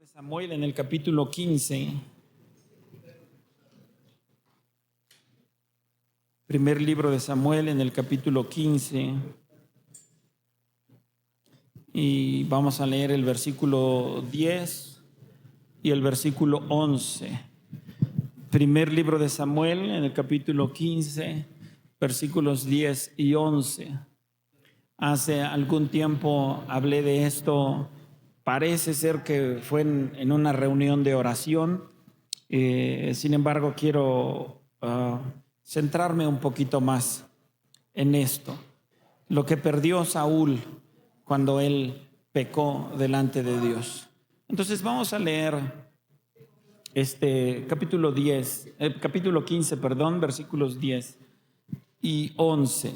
Samuel en el capítulo 15. Primer libro de Samuel en el capítulo 15. Y vamos a leer el versículo 10 y el versículo 11. Primer libro de Samuel en el capítulo 15, versículos 10 y 11. Hace algún tiempo hablé de esto. Parece ser que fue en una reunión de oración. Sin embargo, quiero centrarme un poquito más en esto. Lo que perdió Saúl cuando él pecó delante de Dios. Entonces vamos a leer capítulo 15, versículos 10 y 11.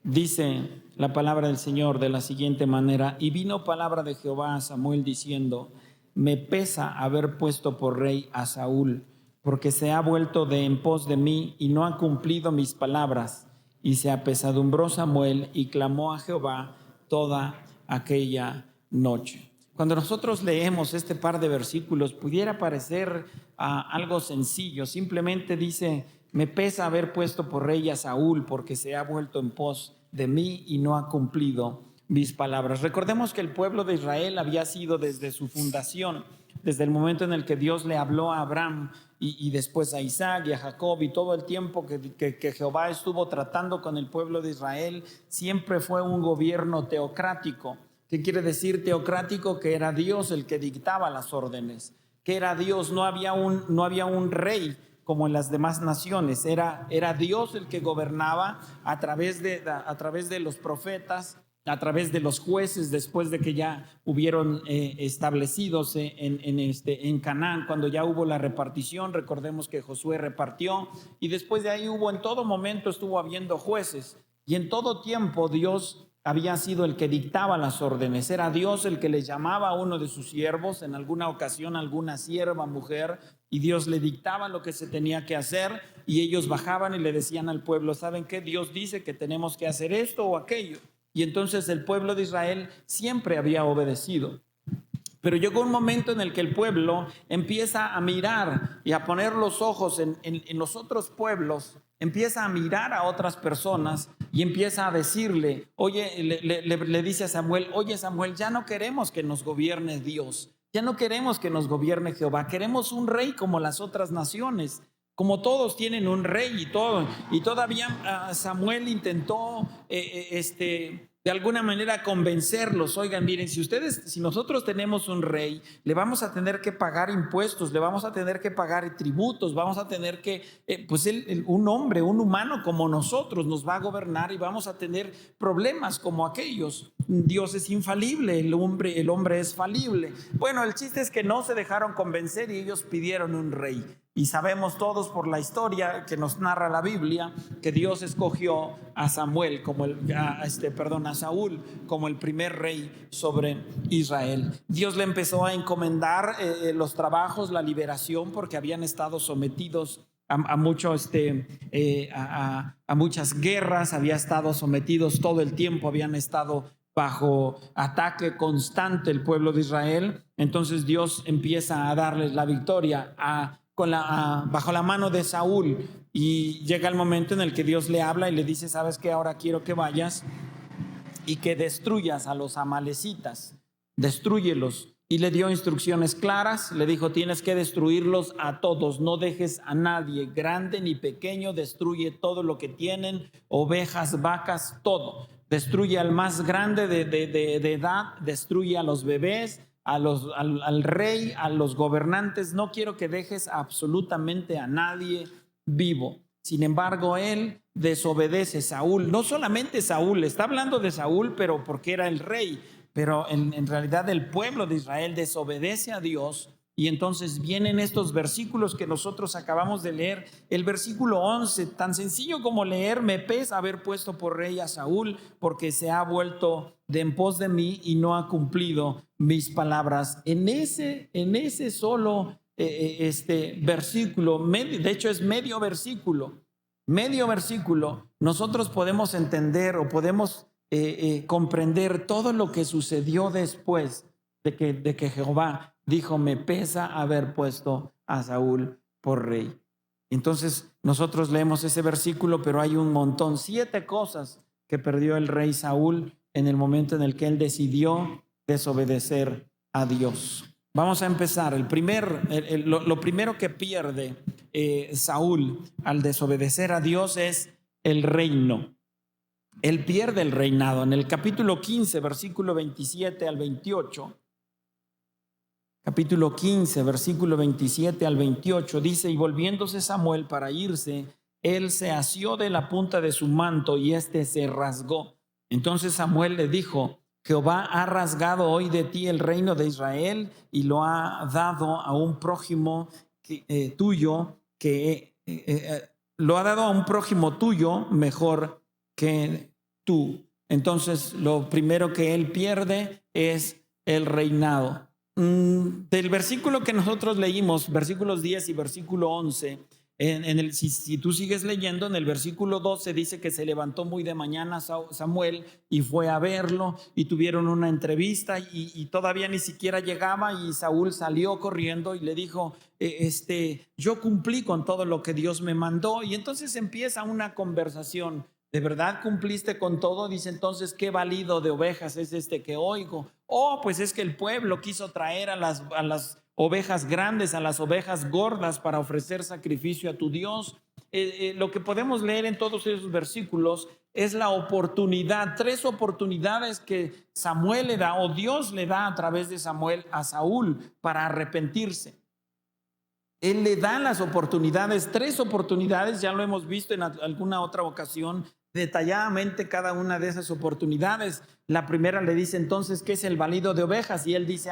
Dice la palabra del Señor de la siguiente manera: y vino palabra de Jehová a Samuel diciendo: me pesa haber puesto por rey a Saúl, porque se ha vuelto de en pos de mí y no ha cumplido mis palabras. Y se apesadumbró Samuel y clamó a Jehová toda aquella noche. Cuando nosotros leemos este par de versículos, pudiera parecer algo sencillo. Simplemente dice: me pesa haber puesto por rey a Saúl, porque se ha vuelto en pos de mí y no ha cumplido mis palabras. Recordemos que el pueblo de Israel había sido desde su fundación, desde el momento en el que Dios le habló a Abraham y después a Isaac y a Jacob, y todo el tiempo que Jehová estuvo tratando con el pueblo de Israel, siempre fue un gobierno teocrático. ¿Qué quiere decir teocrático? Que era Dios el que dictaba las órdenes, que era Dios, no había un rey como en las demás naciones. Era Dios el que gobernaba a través de los profetas, a través de los jueces, después de que ya hubieron establecidos en Canaán, cuando ya hubo la repartición. Recordemos que Josué repartió, y después de ahí en todo momento estuvo habiendo jueces, y en todo tiempo Dios había sido el que dictaba las órdenes. Era Dios el que le llamaba a uno de sus siervos, en alguna ocasión alguna sierva mujer, y Dios le dictaba lo que se tenía que hacer, y ellos bajaban y le decían al pueblo: ¿saben qué? Dios dice que tenemos que hacer esto o aquello. Y entonces el pueblo de Israel siempre había obedecido. Pero llegó un momento en el que el pueblo empieza a mirar y a poner los ojos en los otros pueblos, empieza a mirar a otras personas y empieza a decirle, le dice a Samuel: oye Samuel, ya no queremos que nos gobierne Dios, ya no queremos que nos gobierne Jehová, queremos un rey como las otras naciones. Como todos tienen un rey y todavía Samuel intentó de alguna manera convencerlos. Oigan, miren, si nosotros tenemos un rey, le vamos a tener que pagar impuestos, le vamos a tener que pagar tributos, vamos a tener que, un hombre, un humano como nosotros nos va a gobernar y vamos a tener problemas como aquellos. Dios es infalible, el hombre es falible. Bueno, el chiste es que no se dejaron convencer y ellos pidieron un rey. Y sabemos todos por la historia que nos narra la Biblia que Dios escogió a Samuel a Saúl como el primer rey sobre Israel. Dios le empezó a encomendar los trabajos, la liberación, porque habían estado sometidos a muchas guerras, había estado sometidos todo el tiempo, habían estado bajo ataque constante el pueblo de Israel. Entonces Dios empieza a darles la victoria bajo la mano de Saúl, y llega el momento en el que Dios le habla y le dice: ¿sabes qué? Ahora quiero que vayas y que destruyas a los amalecitas, destrúyelos. Y le dio instrucciones claras, le dijo: tienes que destruirlos a todos, no dejes a nadie, grande ni pequeño, destruye todo lo que tienen, ovejas, vacas, todo. Destruye al más grande de edad, destruye a los bebés, al rey, a los gobernantes. No quiero que dejes absolutamente a nadie vivo. Sin embargo, él desobedece. Saúl, no solamente Saúl, está hablando de Saúl, pero porque era el rey, pero en realidad el pueblo de Israel desobedece a Dios. Y entonces vienen estos versículos que nosotros acabamos de leer. El versículo 11, tan sencillo como leer: me pesa haber puesto por rey a Saúl, porque se ha vuelto de en pos de mí y no ha cumplido mis palabras. En ese solo versículo, de hecho es medio versículo, nosotros podemos entender o podemos comprender todo lo que sucedió después de que Jehová dijo: me pesa haber puesto a Saúl por rey. Entonces nosotros leemos ese versículo, pero hay un montón, 7 cosas que perdió el rey Saúl en el momento en el que él decidió desobedecer a Dios. Vamos a empezar. Lo primero que pierde Saúl al desobedecer a Dios es el reino. Él pierde el reinado. En el capítulo 15, versículo 27 al 28, capítulo 15, versículo 27 al 28, dice: y volviéndose Samuel para irse, él se asió de la punta de su manto y se rasgó. Entonces Samuel le dijo: Jehová ha rasgado hoy de ti el reino de Israel y lo ha dado a un prójimo tuyo lo ha dado a un prójimo tuyo mejor que tú. Entonces lo primero que él pierde es el reinado. Del versículo que nosotros leímos, versículos 10 y versículo 11, si tú sigues leyendo, en el versículo 12 dice que se levantó muy de mañana Samuel y fue a verlo y tuvieron una entrevista y todavía ni siquiera llegaba, y Saúl salió corriendo y le dijo: yo cumplí con todo lo que Dios me mandó. Y entonces empieza una conversación. ¿De verdad cumpliste con todo? Dice: entonces, ¿qué balido de ovejas es este que oigo? Oh, pues es que el pueblo quiso traer a las ovejas grandes, a las ovejas gordas, para ofrecer sacrificio a tu Dios. Lo que podemos leer en todos esos versículos es la oportunidad, 3 oportunidades que Samuel le da, o Dios le da a través de Samuel a Saúl para arrepentirse. Él le da las oportunidades, 3 oportunidades, ya lo hemos visto en alguna otra ocasión, detalladamente cada una de esas oportunidades. La primera le dice: entonces, ¿qué es el balido de ovejas? Y él dice: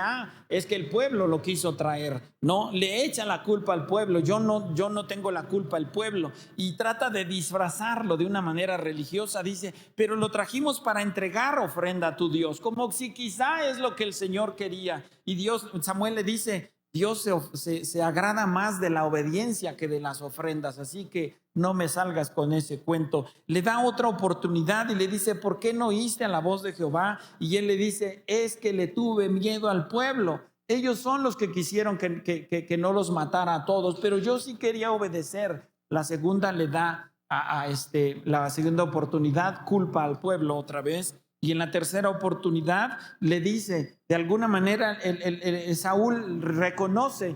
es que el pueblo lo quiso traer. No, le echa la culpa al pueblo. Yo no tengo la culpa, el pueblo. Y trata de disfrazarlo de una manera religiosa. Dice: pero lo trajimos para entregar ofrenda a tu Dios, como si quizá es lo que el Señor quería. Y Samuel le dice: Dios se agrada más de la obediencia que de las ofrendas, así que no me salgas con ese cuento. Le da otra oportunidad y le dice: ¿por qué no oíste a la voz de Jehová? Y él le dice: es que le tuve miedo al pueblo. Ellos son los que quisieron que no los matara a todos, pero yo sí quería obedecer. La segunda le da la segunda oportunidad, culpa al pueblo otra vez. Y en la tercera oportunidad le dice, de alguna manera, Saúl reconoce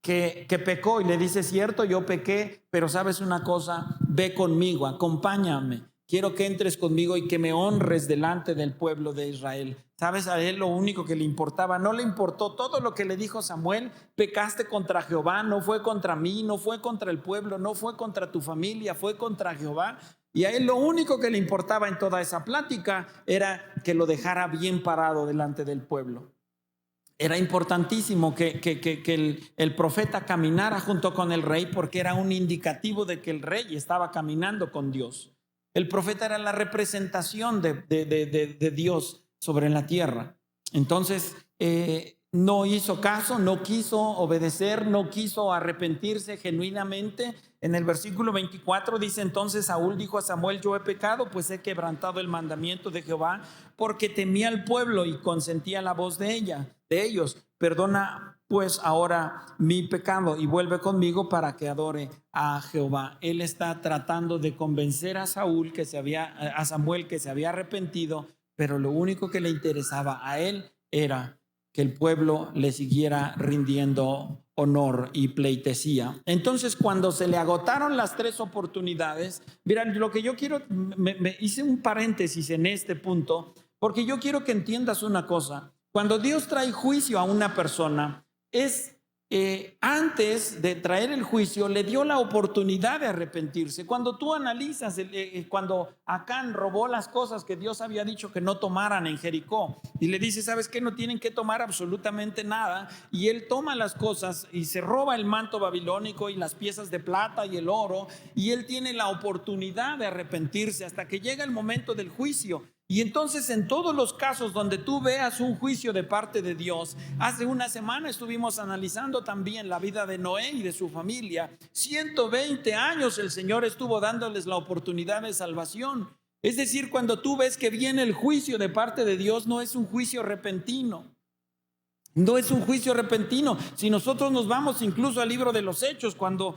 que pecó y le dice: cierto, yo pequé, pero sabes una cosa, ve conmigo, acompáñame, quiero que entres conmigo y que me honres delante del pueblo de Israel. Sabes, a él lo único que le importaba, no le importó todo lo que le dijo Samuel: pecaste contra Jehová, no fue contra mí, no fue contra el pueblo, no fue contra tu familia, fue contra Jehová. Y a él lo único que le importaba en toda esa plática era que lo dejara bien parado delante del pueblo. Era importantísimo que el profeta caminara junto con el rey, porque era un indicativo de que el rey estaba caminando con Dios. El profeta era la representación de Dios sobre la tierra. Entonces no hizo caso, no quiso obedecer, no quiso arrepentirse genuinamente. En el versículo 24 dice: entonces Saúl dijo a Samuel: yo he pecado, pues he quebrantado el mandamiento de Jehová, porque temía al pueblo y consentía la voz de ellos. Perdona pues ahora mi pecado y vuelve conmigo para que adore a Jehová. Él está tratando de convencer a Samuel que se había arrepentido, pero lo único que le interesaba a él era que el pueblo le siguiera rindiendo honor y pleitesía. Entonces, cuando se le agotaron las 3 oportunidades, miren, lo que yo quiero, me hice un paréntesis en este punto, porque yo quiero que entiendas una cosa. Cuando Dios trae juicio a una persona, antes de traer el juicio, le dio la oportunidad de arrepentirse. Cuando tú analizas, cuando Acán robó las cosas que Dios había dicho que no tomaran en Jericó, y le dice: ¿sabes qué? No tienen que tomar absolutamente nada. Y él toma las cosas y se roba el manto babilónico y las piezas de plata y el oro, y él tiene la oportunidad de arrepentirse hasta que llega el momento del juicio. Y entonces, en todos los casos donde tú veas un juicio de parte de Dios, hace una semana estuvimos analizando también la vida de Noé y de su familia. 120 años el Señor estuvo dándoles la oportunidad de salvación. Es decir, cuando tú ves que viene el juicio de parte de Dios, no es un juicio repentino. No es un juicio repentino. Si nosotros nos vamos incluso al libro de los Hechos, cuando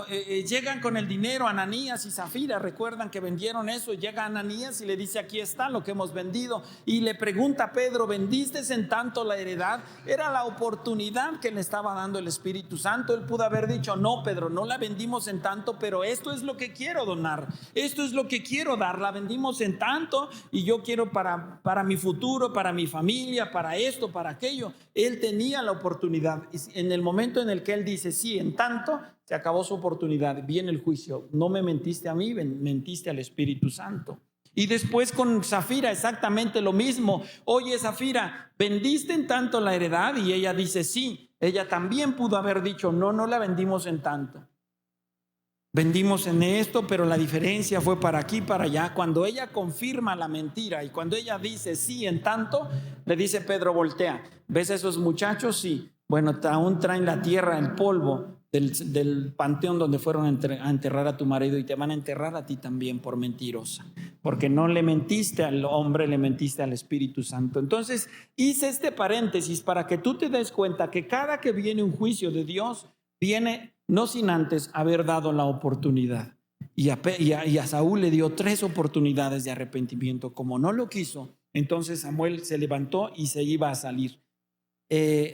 llegan con el dinero Ananías y Zafira, recuerdan que vendieron eso, llega Ananías y le dice: aquí está lo que hemos vendido, y le pregunta a Pedro: ¿vendiste en tanto la heredad? Era la oportunidad que le estaba dando el Espíritu Santo. Él pudo haber dicho: no, Pedro, no la vendimos en tanto, pero esto es lo que quiero donar, esto es lo que quiero dar, la vendimos en tanto y yo quiero para mi futuro, para mi familia, para esto, para aquello. Él tenía la oportunidad. En el momento en el que él dice sí, en tanto, se acabó su oportunidad. Viene el juicio. No me mentiste a mí, mentiste al Espíritu Santo. Y después con Zafira exactamente lo mismo. Oye, Zafira, ¿vendiste en tanto la heredad? Y ella dice sí. Ella también pudo haber dicho: no, no la vendimos en tanto. Vendimos en esto, pero la diferencia fue para aquí, para allá. Cuando ella confirma la mentira y cuando ella dice sí en tanto, le dice Pedro: voltea, ¿ves a esos muchachos? Sí. Bueno, aún traen la tierra, el polvo del panteón donde fueron a enterrar a tu marido, y te van a enterrar a ti también por mentirosa, porque no le mentiste al hombre, le mentiste al Espíritu Santo. Entonces hice este paréntesis para que tú te des cuenta que cada que viene un juicio de Dios, viene no sin antes haber dado la oportunidad. Y a Saúl le dio 3 oportunidades de arrepentimiento. Como no lo quiso, entonces Samuel se levantó y se iba a salir.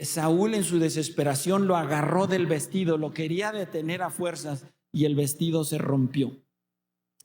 Saúl, en su desesperación, lo agarró del vestido, lo quería detener a fuerzas, y el vestido se rompió.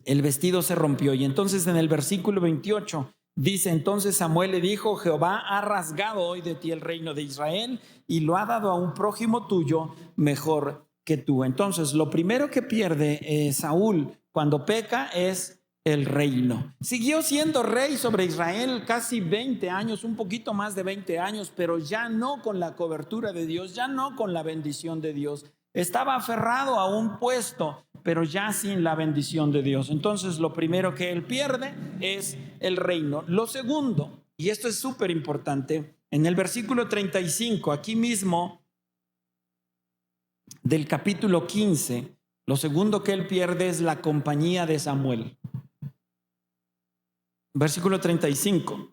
El vestido se rompió. Y entonces en el versículo 28 dice: entonces Samuel le dijo: Jehová ha rasgado hoy de ti el reino de Israel y lo ha dado a un prójimo tuyo mejor que tú. Entonces lo primero que pierde Saúl cuando peca es el reino. Siguió siendo rey sobre Israel casi 20 años, un poquito más de 20 años, pero ya no con la cobertura de Dios, ya no con la bendición de Dios. Estaba aferrado a un puesto, pero ya sin la bendición de Dios. Entonces lo primero que él pierde es el reino. Lo segundo, y esto es súper importante, en el versículo 35, aquí mismo del capítulo 15, lo segundo que él pierde es la compañía de Samuel. Versículo 35.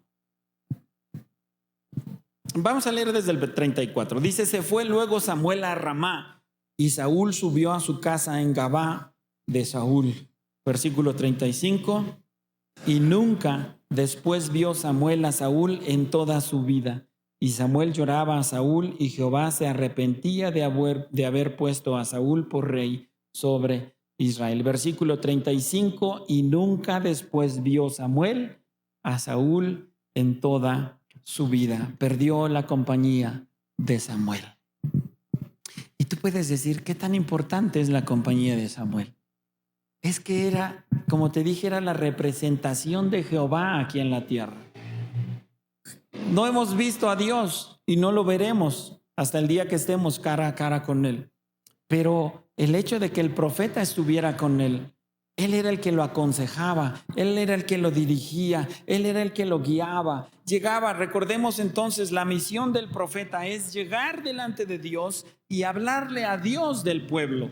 Vamos a leer desde el 34. Dice: se fue luego Samuel a Ramá, y Saúl subió a su casa en Gabá de Saúl. Versículo 35. Y nunca después vio Samuel a Saúl en toda su vida. Y Samuel lloraba a Saúl, y Jehová se arrepentía de haber puesto a Saúl por rey sobre Israel. Versículo 35. Y nunca después vio Samuel a Saúl en toda su vida. Perdió la compañía de Samuel. Y tú puedes decir: ¿qué tan importante es la compañía de Samuel? Es que era, como te dije, era la representación de Jehová aquí en la tierra. No hemos visto a Dios y no lo veremos hasta el día que estemos cara a cara con Él. Pero el hecho de que el profeta estuviera con él era el que lo aconsejaba, él era el que lo dirigía, él era el que lo guiaba. Llegaba, recordemos entonces, la misión del profeta es llegar delante de Dios y hablarle a Dios del pueblo.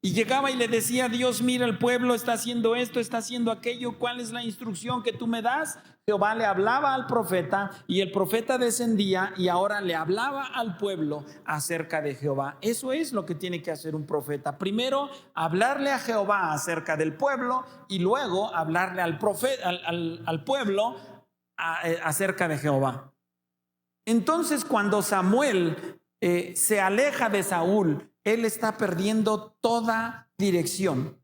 Y llegaba y le decía a Dios: mira, el pueblo está haciendo esto, está haciendo aquello, ¿cuál es la instrucción que tú me das? Jehová le hablaba al profeta y el profeta descendía y ahora le hablaba al pueblo acerca de Jehová. Eso es lo que tiene que hacer un profeta. Primero, hablarle a Jehová acerca del pueblo, y luego hablarle al pueblo acerca de Jehová. Entonces, cuando Samuel se aleja de Saúl, él está perdiendo toda dirección.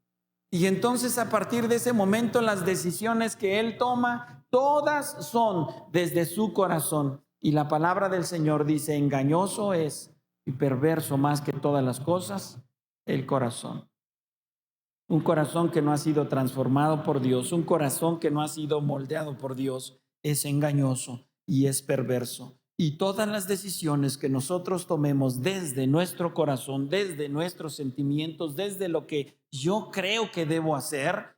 Y entonces, a partir de ese momento, las decisiones que él toma, todas son desde su corazón. Y la palabra del Señor dice: engañoso es y perverso más que todas las cosas el corazón. Un corazón que no ha sido transformado por Dios, un corazón que no ha sido moldeado por Dios, es engañoso y es perverso. Y todas las decisiones que nosotros tomemos desde nuestro corazón, desde nuestros sentimientos, desde lo que yo creo que debo hacer,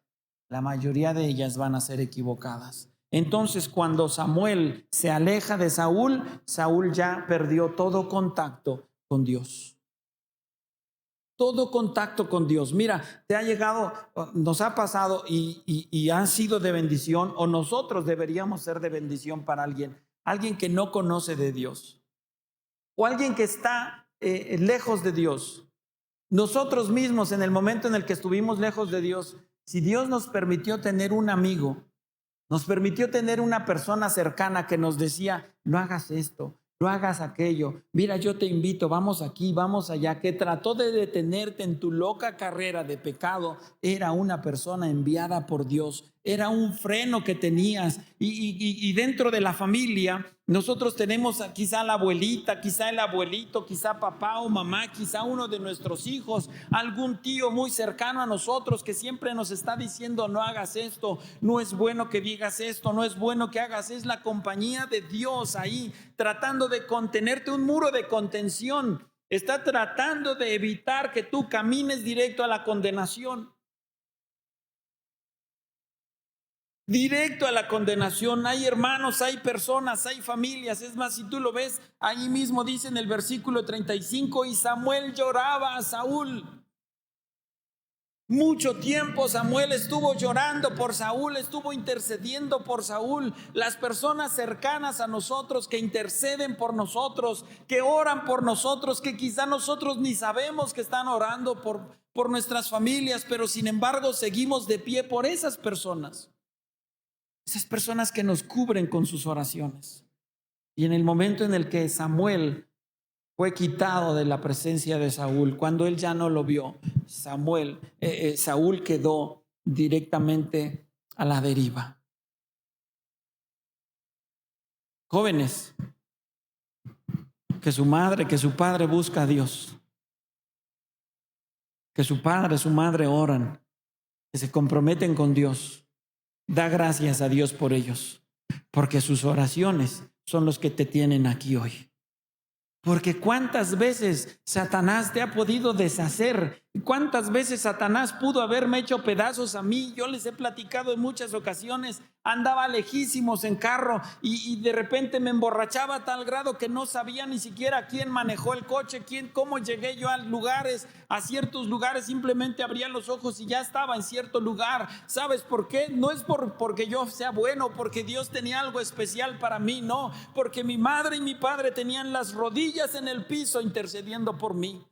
la mayoría de ellas van a ser equivocadas. Entonces, cuando Samuel se aleja de Saúl, Saúl ya perdió todo contacto con Dios. Todo contacto con Dios. Mira, te ha llegado, nos ha pasado y han sido de bendición, o nosotros deberíamos ser de bendición para alguien que no conoce de Dios. o alguien que está lejos de Dios. Nosotros mismos, en el momento en el que estuvimos lejos de Dios, si Dios nos permitió tener un amigo, nos permitió tener una persona cercana que nos decía, no hagas esto, no hagas aquello, mira, yo te invito, vamos aquí, vamos allá, que trató de detenerte en tu loca carrera de pecado, era una persona enviada por Dios, era un freno que tenías. Y dentro de la familia, nosotros tenemos quizá la abuelita, quizá el abuelito, quizá papá o mamá, quizá uno de nuestros hijos, algún tío muy cercano a nosotros que siempre nos está diciendo, no hagas esto, no es bueno que digas esto, no es bueno que hagas. Es la compañía de Dios ahí, tratando de contenerte, un muro de contención. Está tratando de evitar que tú camines directo a la condenación. Directo a la condenación. Hay hermanos, hay personas, hay familias. Es más, si tú lo ves, ahí mismo dice en el versículo 35, y Samuel lloraba a Saúl. Mucho tiempo Samuel estuvo llorando por Saúl, estuvo intercediendo por Saúl. Las personas cercanas a nosotros que interceden por nosotros, que oran por nosotros, que quizá nosotros ni sabemos que están orando por nuestras familias, pero sin embargo seguimos de pie por esas personas. Esas personas que nos cubren con sus oraciones. Y en el momento en el que Samuel fue quitado de la presencia de Saúl, cuando él ya no lo vio, Saúl quedó directamente a la deriva. Jóvenes, que su madre, que su padre busca a Dios, que su padre, su madre oran, que se comprometen con Dios. Da gracias a Dios por ellos, porque sus oraciones son los que te tienen aquí hoy. Porque cuántas veces Satanás te ha podido deshacer, cuántas veces Satanás pudo haberme hecho pedazos a mí. Yo les he platicado en muchas ocasiones, andaba lejísimos en carro y de repente me emborrachaba a tal grado que no sabía ni siquiera quién manejó el coche, cómo llegué yo a ciertos lugares, simplemente abría los ojos y ya estaba en cierto lugar. ¿Sabes por qué? No es porque yo sea bueno, porque Dios tenía algo especial para mí, no, porque mi madre y mi padre tenían las rodillas en el piso intercediendo por mí.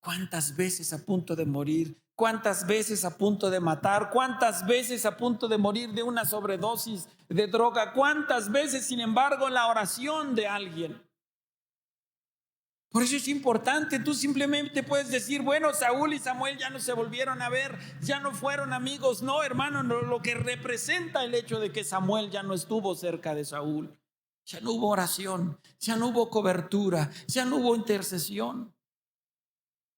¿Cuántas veces a punto de morir? ¿Cuántas veces a punto de matar? ¿Cuántas veces a punto de morir de una sobredosis de droga? ¿Cuántas veces, sin embargo, la oración de alguien? Por eso es importante. Tú simplemente puedes decir, bueno, Saúl y Samuel ya no se volvieron a ver, ya no fueron amigos. No, hermano, lo que representa el hecho de que Samuel ya no estuvo cerca de Saúl. Ya no hubo oración, ya no hubo cobertura, ya no hubo intercesión.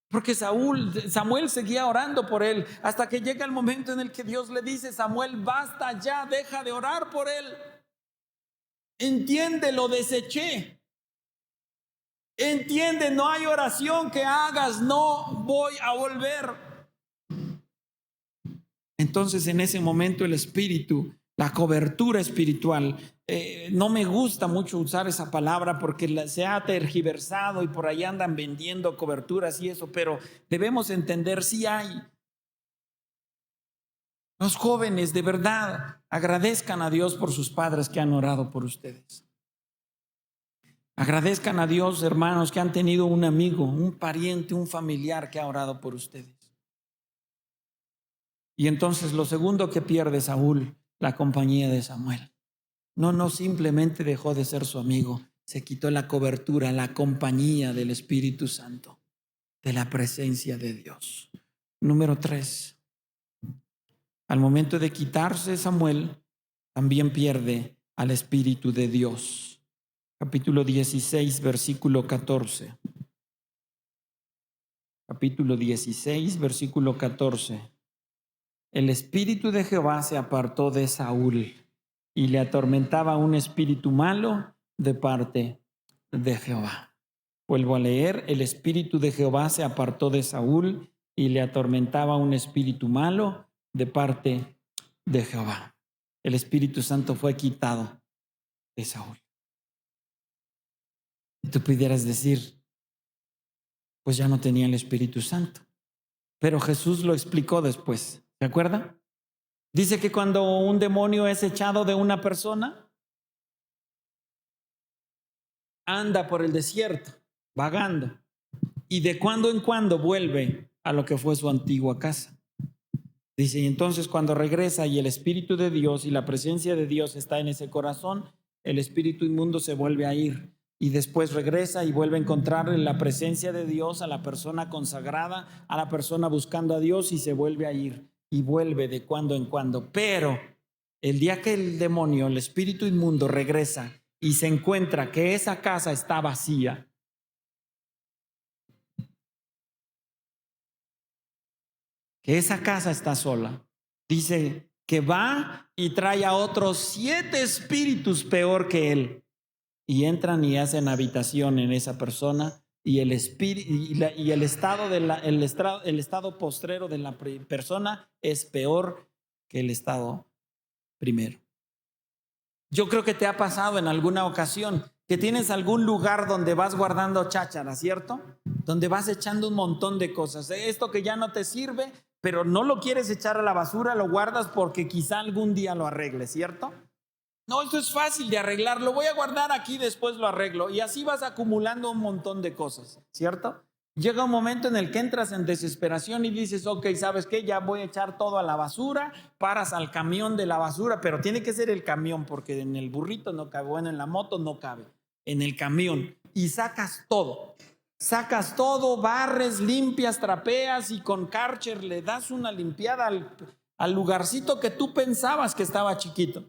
Porque Samuel seguía orando por él hasta que llega el momento en el que Dios le dice, Samuel, basta ya, deja de orar por él. Entiende, lo deseché. Entiende, no hay oración que hagas, no voy a volver. Entonces en ese momento el espíritu, la cobertura espiritual, no me gusta mucho usar esa palabra porque se ha tergiversado y por ahí andan vendiendo coberturas y eso, pero debemos entender, sí hay. Los jóvenes de verdad agradezcan a Dios por sus padres que han orado por ustedes. Agradezcan a Dios, hermanos, que han tenido un amigo, un pariente, un familiar que ha orado por ustedes. Y entonces lo segundo que pierde Saúl, la compañía de Samuel. No simplemente dejó de ser su amigo, se quitó la cobertura, la compañía del Espíritu Santo, de la presencia de Dios. Número 3. Al momento de quitarse Samuel, también pierde al Espíritu de Dios. Capítulo 16, versículo 14. Capítulo 16, versículo 14. El Espíritu de Jehová se apartó de Saúl y le atormentaba un espíritu malo de parte de Jehová. Vuelvo a leer, el Espíritu de Jehová se apartó de Saúl y le atormentaba un espíritu malo de parte de Jehová. El Espíritu Santo fue quitado de Saúl. Y tú pudieras decir, pues ya no tenía el Espíritu Santo. Pero Jesús lo explicó después. ¿Se acuerda? Dice que cuando un demonio es echado de una persona, anda por el desierto, vagando, y de cuando en cuando vuelve a lo que fue su antigua casa. Dice, y entonces cuando regresa y el Espíritu de Dios y la presencia de Dios está en ese corazón, el espíritu inmundo se vuelve a ir y después regresa y vuelve a encontrar la presencia de Dios, a la persona consagrada, a la persona buscando a Dios, y se vuelve a ir y vuelve de cuando en cuando. Pero el día que el demonio, el espíritu inmundo, regresa y se encuentra que esa casa está vacía, que esa casa está sola, dice que va y trae a otros 7 espíritus peor que él, y entran y hacen habitación en esa persona, y el espíritu y el estado el estado postrero de la persona es peor que el estado primero. Yo creo que te ha pasado en alguna ocasión que tienes algún lugar donde vas guardando cháchara, ¿cierto? Donde vas echando un montón de cosas. Esto que ya no te sirve, pero no lo quieres echar a la basura, lo guardas porque quizá algún día lo arregles, ¿cierto? No, esto es fácil de arreglar, lo voy a guardar aquí, después lo arreglo. Y así vas acumulando un montón de cosas, ¿cierto? Llega un momento en el que entras en desesperación y dices, ok, ¿sabes qué? Ya voy a echar todo a la basura, paras al camión de la basura, pero tiene que ser el camión porque en el burrito no cabe, bueno, en la moto no cabe, en el camión, y sacas todo, barres, limpias, trapeas y con Karcher le das una limpiada al lugarcito que tú pensabas que estaba chiquito.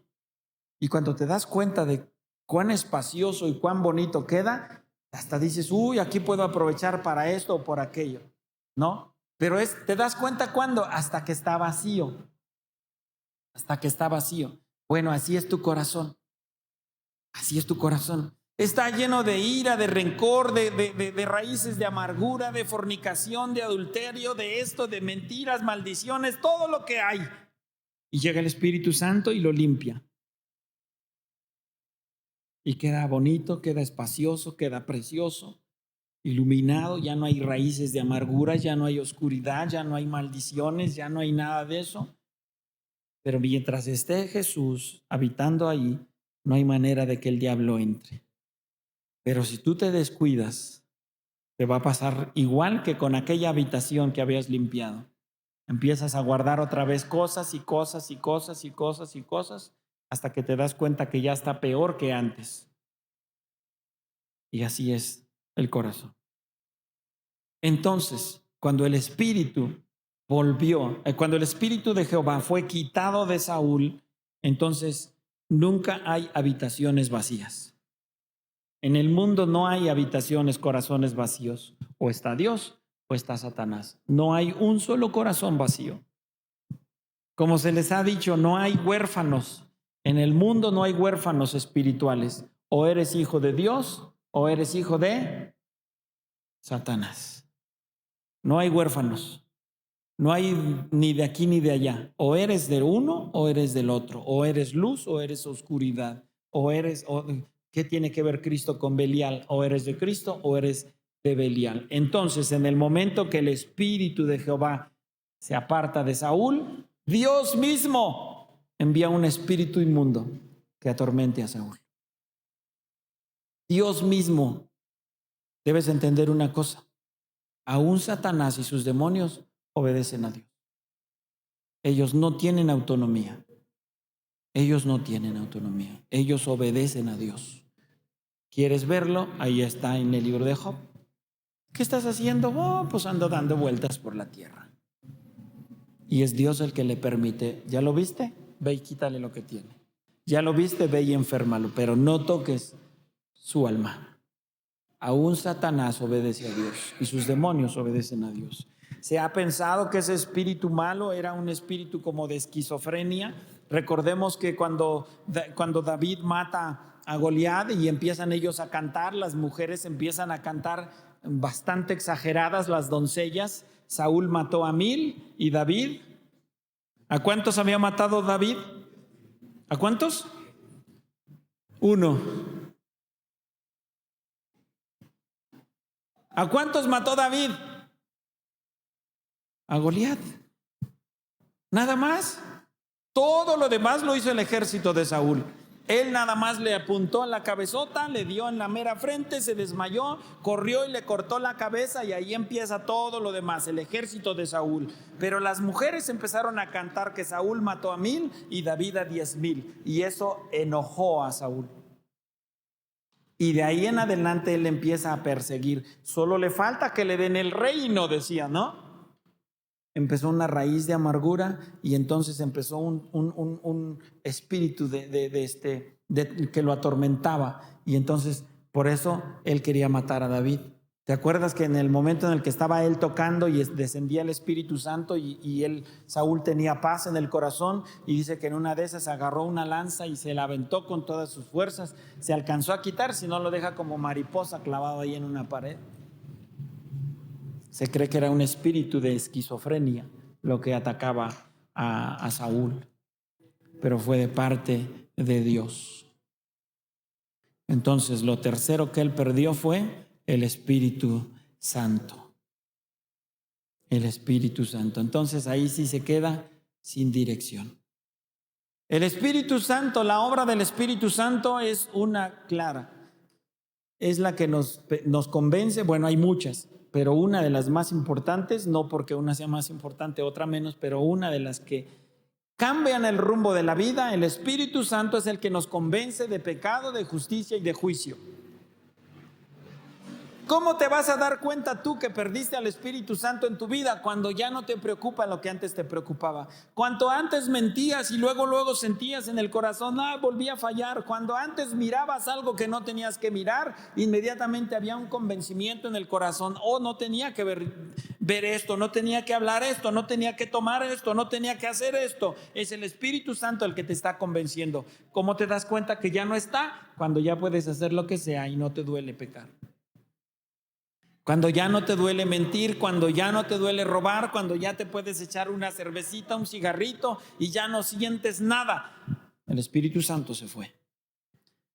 Y cuando te das cuenta de cuán espacioso y cuán bonito queda, hasta dices, uy, aquí puedo aprovechar para esto o por aquello, ¿no? Pero te das cuenta cuando, hasta que está vacío, hasta que está vacío. Bueno, así es tu corazón, así es tu corazón. Está lleno de ira, de rencor, de raíces de amargura, de fornicación, de adulterio, de esto, de mentiras, maldiciones, todo lo que hay. Y llega el Espíritu Santo y lo limpia. Y queda bonito, queda espacioso, queda precioso, iluminado, ya no hay raíces de amargura, ya no hay oscuridad, ya no hay maldiciones, ya no hay nada de eso. Pero mientras esté Jesús habitando ahí, no hay manera de que el diablo entre. Pero si tú te descuidas, te va a pasar igual que con aquella habitación que habías limpiado. Empiezas a guardar otra vez cosas y cosas y cosas y cosas y cosas hasta que te das cuenta que ya está peor que antes. Y así es el corazón. Entonces, cuando el espíritu cuando el espíritu de Jehová fue quitado de Saúl, entonces nunca hay habitaciones vacías. En el mundo no hay habitaciones, corazones vacíos. O está Dios o está Satanás. No hay un solo corazón vacío. Como se les ha dicho, no hay huérfanos. En el mundo no hay huérfanos espirituales. O eres hijo de Dios o eres hijo de Satanás. No hay huérfanos. No hay ni de aquí ni de allá. O eres de uno o eres del otro. O eres luz o eres oscuridad. ¿Qué tiene que ver Cristo con Belial? O eres de Cristo o eres de Belial. Entonces, en el momento que el espíritu de Jehová se aparta de Saúl, Dios mismo envía un espíritu inmundo que atormente a Saúl. Dios mismo. Debes entender una cosa. Aún Satanás y sus demonios obedecen a Dios. Ellos no tienen autonomía. Ellos no tienen autonomía. Ellos obedecen a Dios. ¿Quieres verlo? Ahí está en el libro de Job. ¿Qué estás haciendo? Oh, pues ando dando vueltas por la tierra. Y es Dios el que le permite. ¿Ya lo viste? Ve y quítale lo que tiene. ¿Ya lo viste? Ve y enférmalo, pero no toques su alma. Aún Satanás obedece a Dios y sus demonios obedecen a Dios. Se ha pensado que ese espíritu malo era un espíritu como de esquizofrenia. Recordemos que cuando David mata a Goliat y empiezan ellos a cantar, las mujeres empiezan a cantar bastante exageradas, las doncellas. Saúl mató a 1000 y David, ¿a cuántos había matado David? ¿A cuántos? 1. ¿A cuántos mató David? A Goliat. Nada más. Todo lo demás lo hizo el ejército de Saúl. Él nada más le apuntó en la cabezota, le dio en la mera frente, se desmayó, corrió y le cortó la cabeza, y ahí empieza todo lo demás, el ejército de Saúl. Pero las mujeres empezaron a cantar que Saúl mató a 1000 y David a 10,000, y eso enojó a Saúl. Y de ahí en adelante él empieza a perseguir. Solo le falta que le den el reino, decía, ¿no? Empezó una raíz de amargura, y entonces empezó un espíritu que lo atormentaba, y entonces por eso él quería matar a David. ¿Te acuerdas que en el momento en el que estaba él tocando y descendía el Espíritu Santo y Saúl tenía paz en el corazón, y dice que en una de esas agarró una lanza y se la aventó con todas sus fuerzas? Se alcanzó a quitar, si no lo deja como mariposa clavado ahí en una pared. Se cree que era un espíritu de esquizofrenia lo que atacaba a Saúl, pero fue de parte de Dios. Entonces, lo tercero que él perdió fue el Espíritu Santo. El Espíritu Santo. Entonces, ahí sí se queda sin dirección. El Espíritu Santo, la obra del Espíritu Santo es una clara. Es la que nos convence. Bueno, hay muchas, pero una de las más importantes, no porque una sea más importante, otra menos, pero una de las que cambian el rumbo de la vida. El Espíritu Santo es el que nos convence de pecado, de justicia y de juicio. ¿Cómo te vas a dar cuenta tú que perdiste al Espíritu Santo en tu vida? Cuando ya no te preocupa lo que antes te preocupaba. Cuando antes mentías y luego sentías en el corazón, volví a fallar. Cuando antes mirabas algo que no tenías que mirar, inmediatamente había un convencimiento en el corazón. No tenía que ver esto, no tenía que hablar esto, no tenía que tomar esto, no tenía que hacer esto. Es el Espíritu Santo el que te está convenciendo. ¿Cómo te das cuenta que ya no está? Cuando ya puedes hacer lo que sea y no te duele pecar. Cuando ya no te duele mentir, cuando ya no te duele robar, cuando ya te puedes echar una cervecita, un cigarrito y ya no sientes nada. El Espíritu Santo se fue.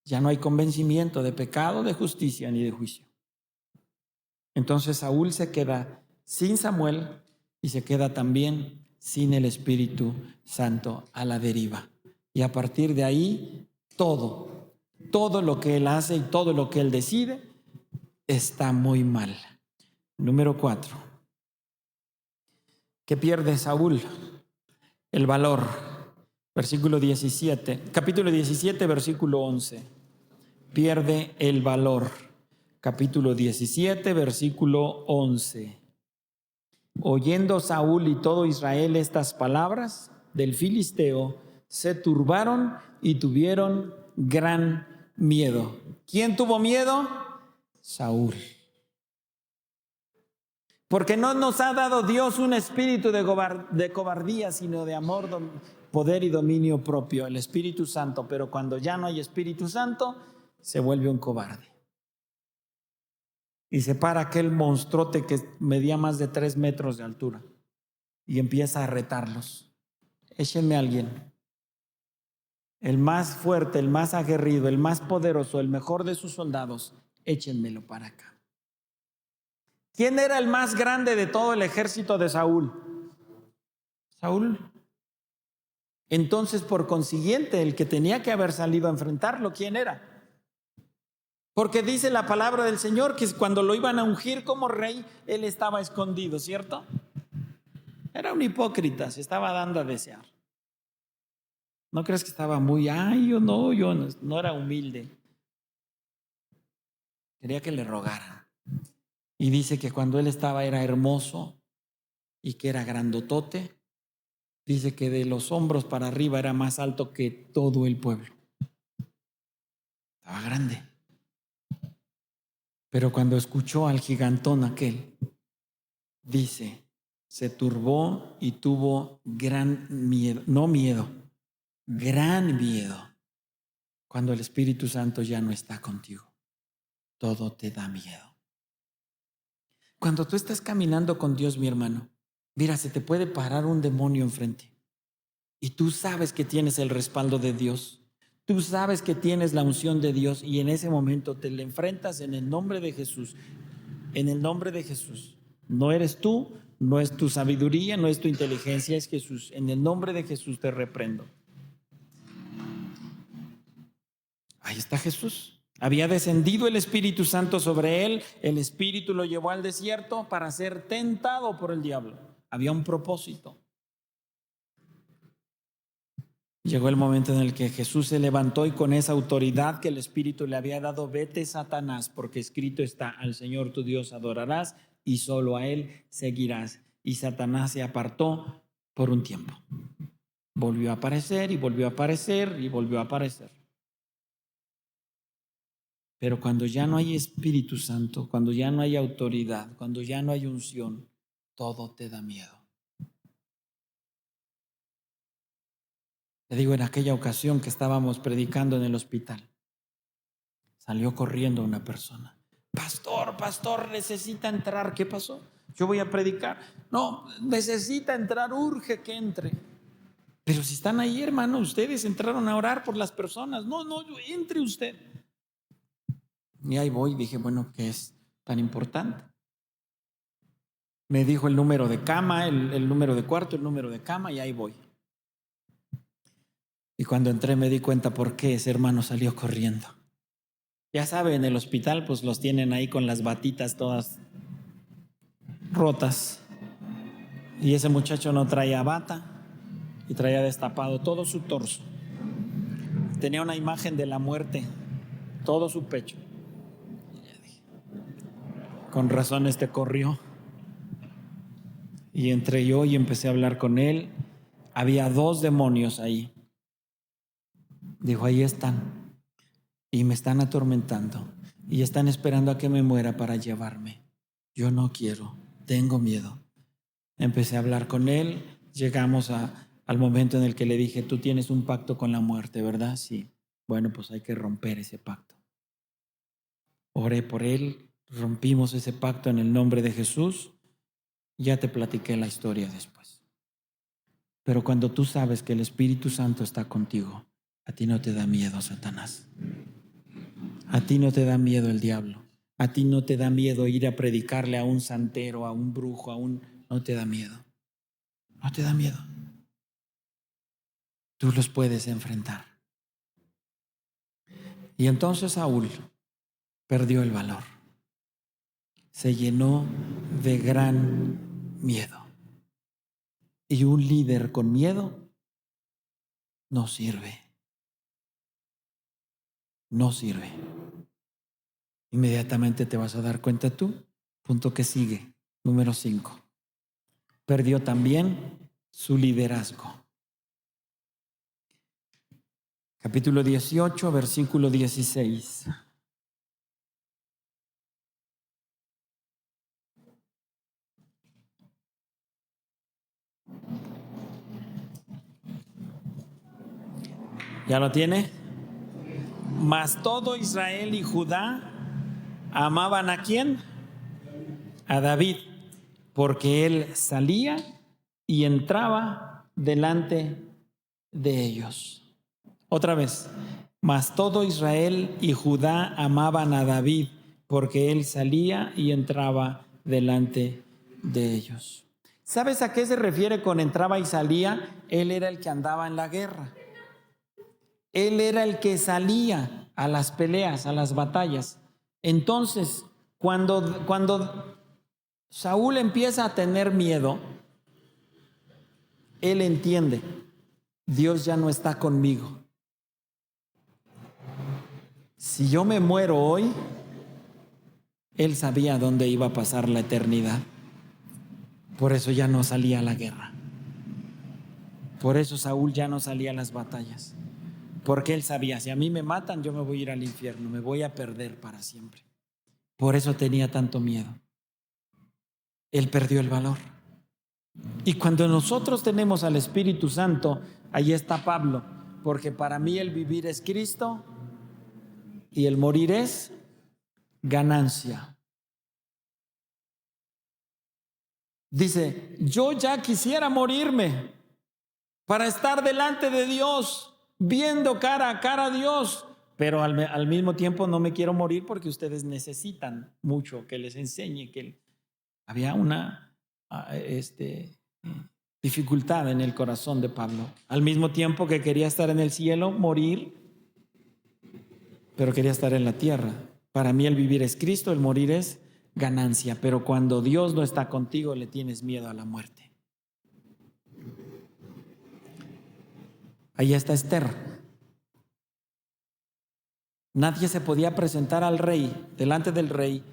Ya no hay convencimiento de pecado, de justicia ni de juicio. Entonces Saúl se queda sin Samuel y se queda también sin el Espíritu Santo, a la deriva. Y a partir de ahí, todo lo que él hace y todo lo que él decide está muy mal. Número 4. ¿Qué pierde Saúl? El valor. Versículo 17, capítulo 17, versículo 11. Pierde el valor. Capítulo 17, versículo 11. Oyendo Saúl y todo Israel estas palabras del filisteo, se turbaron y tuvieron gran miedo. ¿Quién tuvo miedo? Saúl. Porque no nos ha dado Dios un espíritu de cobardía, sino de amor, poder y dominio propio, el Espíritu Santo. Pero cuando ya no hay Espíritu Santo, se vuelve un cobarde. Y se para aquel monstruote que medía más de 3 metros de altura y empieza a retarlos. Échenme a alguien. El más fuerte, el más aguerrido, el más poderoso, el mejor de sus soldados, échenmelo para acá. ¿Quién era el más grande de todo el ejército de Saúl? Saúl. Entonces, por consiguiente, el que tenía que haber salido a enfrentarlo, ¿quién era? Porque dice la palabra del Señor que cuando lo iban a ungir como rey, él estaba escondido, ¿cierto? Era un hipócrita, se estaba dando a desear. ¿No crees que estaba muy, yo no era humilde? Quería que le rogaran. Y dice que cuando él estaba era hermoso y que era grandotote. Dice que de los hombros para arriba era más alto que todo el pueblo. Estaba grande. Pero cuando escuchó al gigantón aquel, dice, se turbó y tuvo gran miedo. No miedo, gran miedo. Cuando el Espíritu Santo ya no está contigo, todo te da miedo. Cuando tú estás caminando con Dios, mi hermano, mira, se te puede parar un demonio enfrente y tú sabes que tienes el respaldo de Dios, tú sabes que tienes la unción de Dios, y en ese momento te le enfrentas en el nombre de Jesús. En el nombre de Jesús. No eres tú, no es tu sabiduría, no es tu inteligencia, es Jesús. En el nombre de Jesús te reprendo. Ahí está Jesús. Había descendido el Espíritu Santo sobre él. El Espíritu lo llevó al desierto para ser tentado por el diablo. Había un propósito. Llegó el momento en el que Jesús se levantó y con esa autoridad que el Espíritu le había dado: vete, Satanás, porque escrito está: al Señor tu Dios adorarás y solo a Él seguirás. Y Satanás se apartó por un tiempo. Volvió a aparecer y volvió a aparecer y volvió a aparecer. Pero cuando ya no hay Espíritu Santo, cuando ya no hay autoridad, cuando ya no hay unción, todo te da miedo. Te digo, en aquella ocasión que estábamos predicando en el hospital, salió corriendo una persona. Pastor, necesita entrar. ¿Qué pasó? Yo voy a predicar. No, necesita entrar, urge que entre. Pero si están ahí, hermano, ustedes entraron a orar por las personas. No, entre usted. Y ahí voy, dije, bueno, ¿qué es tan importante? Me dijo el número de cama, el número de cuarto, el número de cama, y ahí voy. Y cuando entré me di cuenta por qué ese hermano salió corriendo. Ya saben, en el hospital pues los tienen ahí con las batitas todas rotas. Y ese muchacho no traía bata y traía destapado todo su torso. Tenía una imagen de la muerte, todo su pecho. Con razón corrió. Y entré yo y empecé a hablar con él. Había 2 demonios ahí. Dijo, ahí están. Y me están atormentando. Y están esperando a que me muera para llevarme. Yo no quiero, tengo miedo. Empecé a hablar con él. Llegamos al momento en el que le dije, tú tienes un pacto con la muerte, ¿verdad? Sí. Bueno, pues hay que romper ese pacto. Oré por él, rompimos ese pacto en el nombre de Jesús. Ya te platiqué la historia después. Pero cuando tú sabes que el Espíritu Santo está contigo, a ti no te da miedo Satanás. A ti no te da miedo el diablo. A ti no te da miedo ir a predicarle a un santero, a un brujo, no te da miedo. No te da miedo. Tú los puedes enfrentar. Y entonces Saúl perdió el valor. Se llenó de gran miedo. Y un líder con miedo no sirve. No sirve. Inmediatamente te vas a dar cuenta tú. Punto que sigue. Número 5. Perdió también su liderazgo. Capítulo 18, versículo 16. ¿Ya lo tiene? Mas todo Israel y Judá amaban ¿a quién? A David, porque él salía y entraba delante de ellos. Otra vez. Mas todo Israel y Judá amaban a David, porque él salía y entraba delante de ellos. ¿Sabes a qué se refiere con entraba y salía? Él era el que andaba en la guerra. Él era el que salía a las peleas, a las batallas. Entonces, cuando Saúl empieza a tener miedo, él entiende, Dios ya no está conmigo. Si yo me muero hoy, él sabía dónde iba a pasar la eternidad. Por eso ya no salía a la guerra. Por eso Saúl ya no salía a las batallas. Porque él sabía, si a mí me matan, yo me voy a ir al infierno, me voy a perder para siempre. Por eso tenía tanto miedo. Él perdió el valor. Y cuando nosotros tenemos al Espíritu Santo, ahí está Pablo, porque para mí el vivir es Cristo y el morir es ganancia. Dice, yo ya quisiera morirme para estar delante de Dios, viendo cara a cara a Dios, pero al mismo tiempo no me quiero morir porque ustedes necesitan mucho que les enseñe que había una dificultad en el corazón de Pablo. Al mismo tiempo que quería estar en el cielo, morir pero quería estar en la tierra. Para mí el vivir es Cristo, el morir es ganancia, pero cuando Dios no está contigo le tienes miedo a la muerte. Ahí está Esther. Nadie se podía presentar al rey, delante del rey,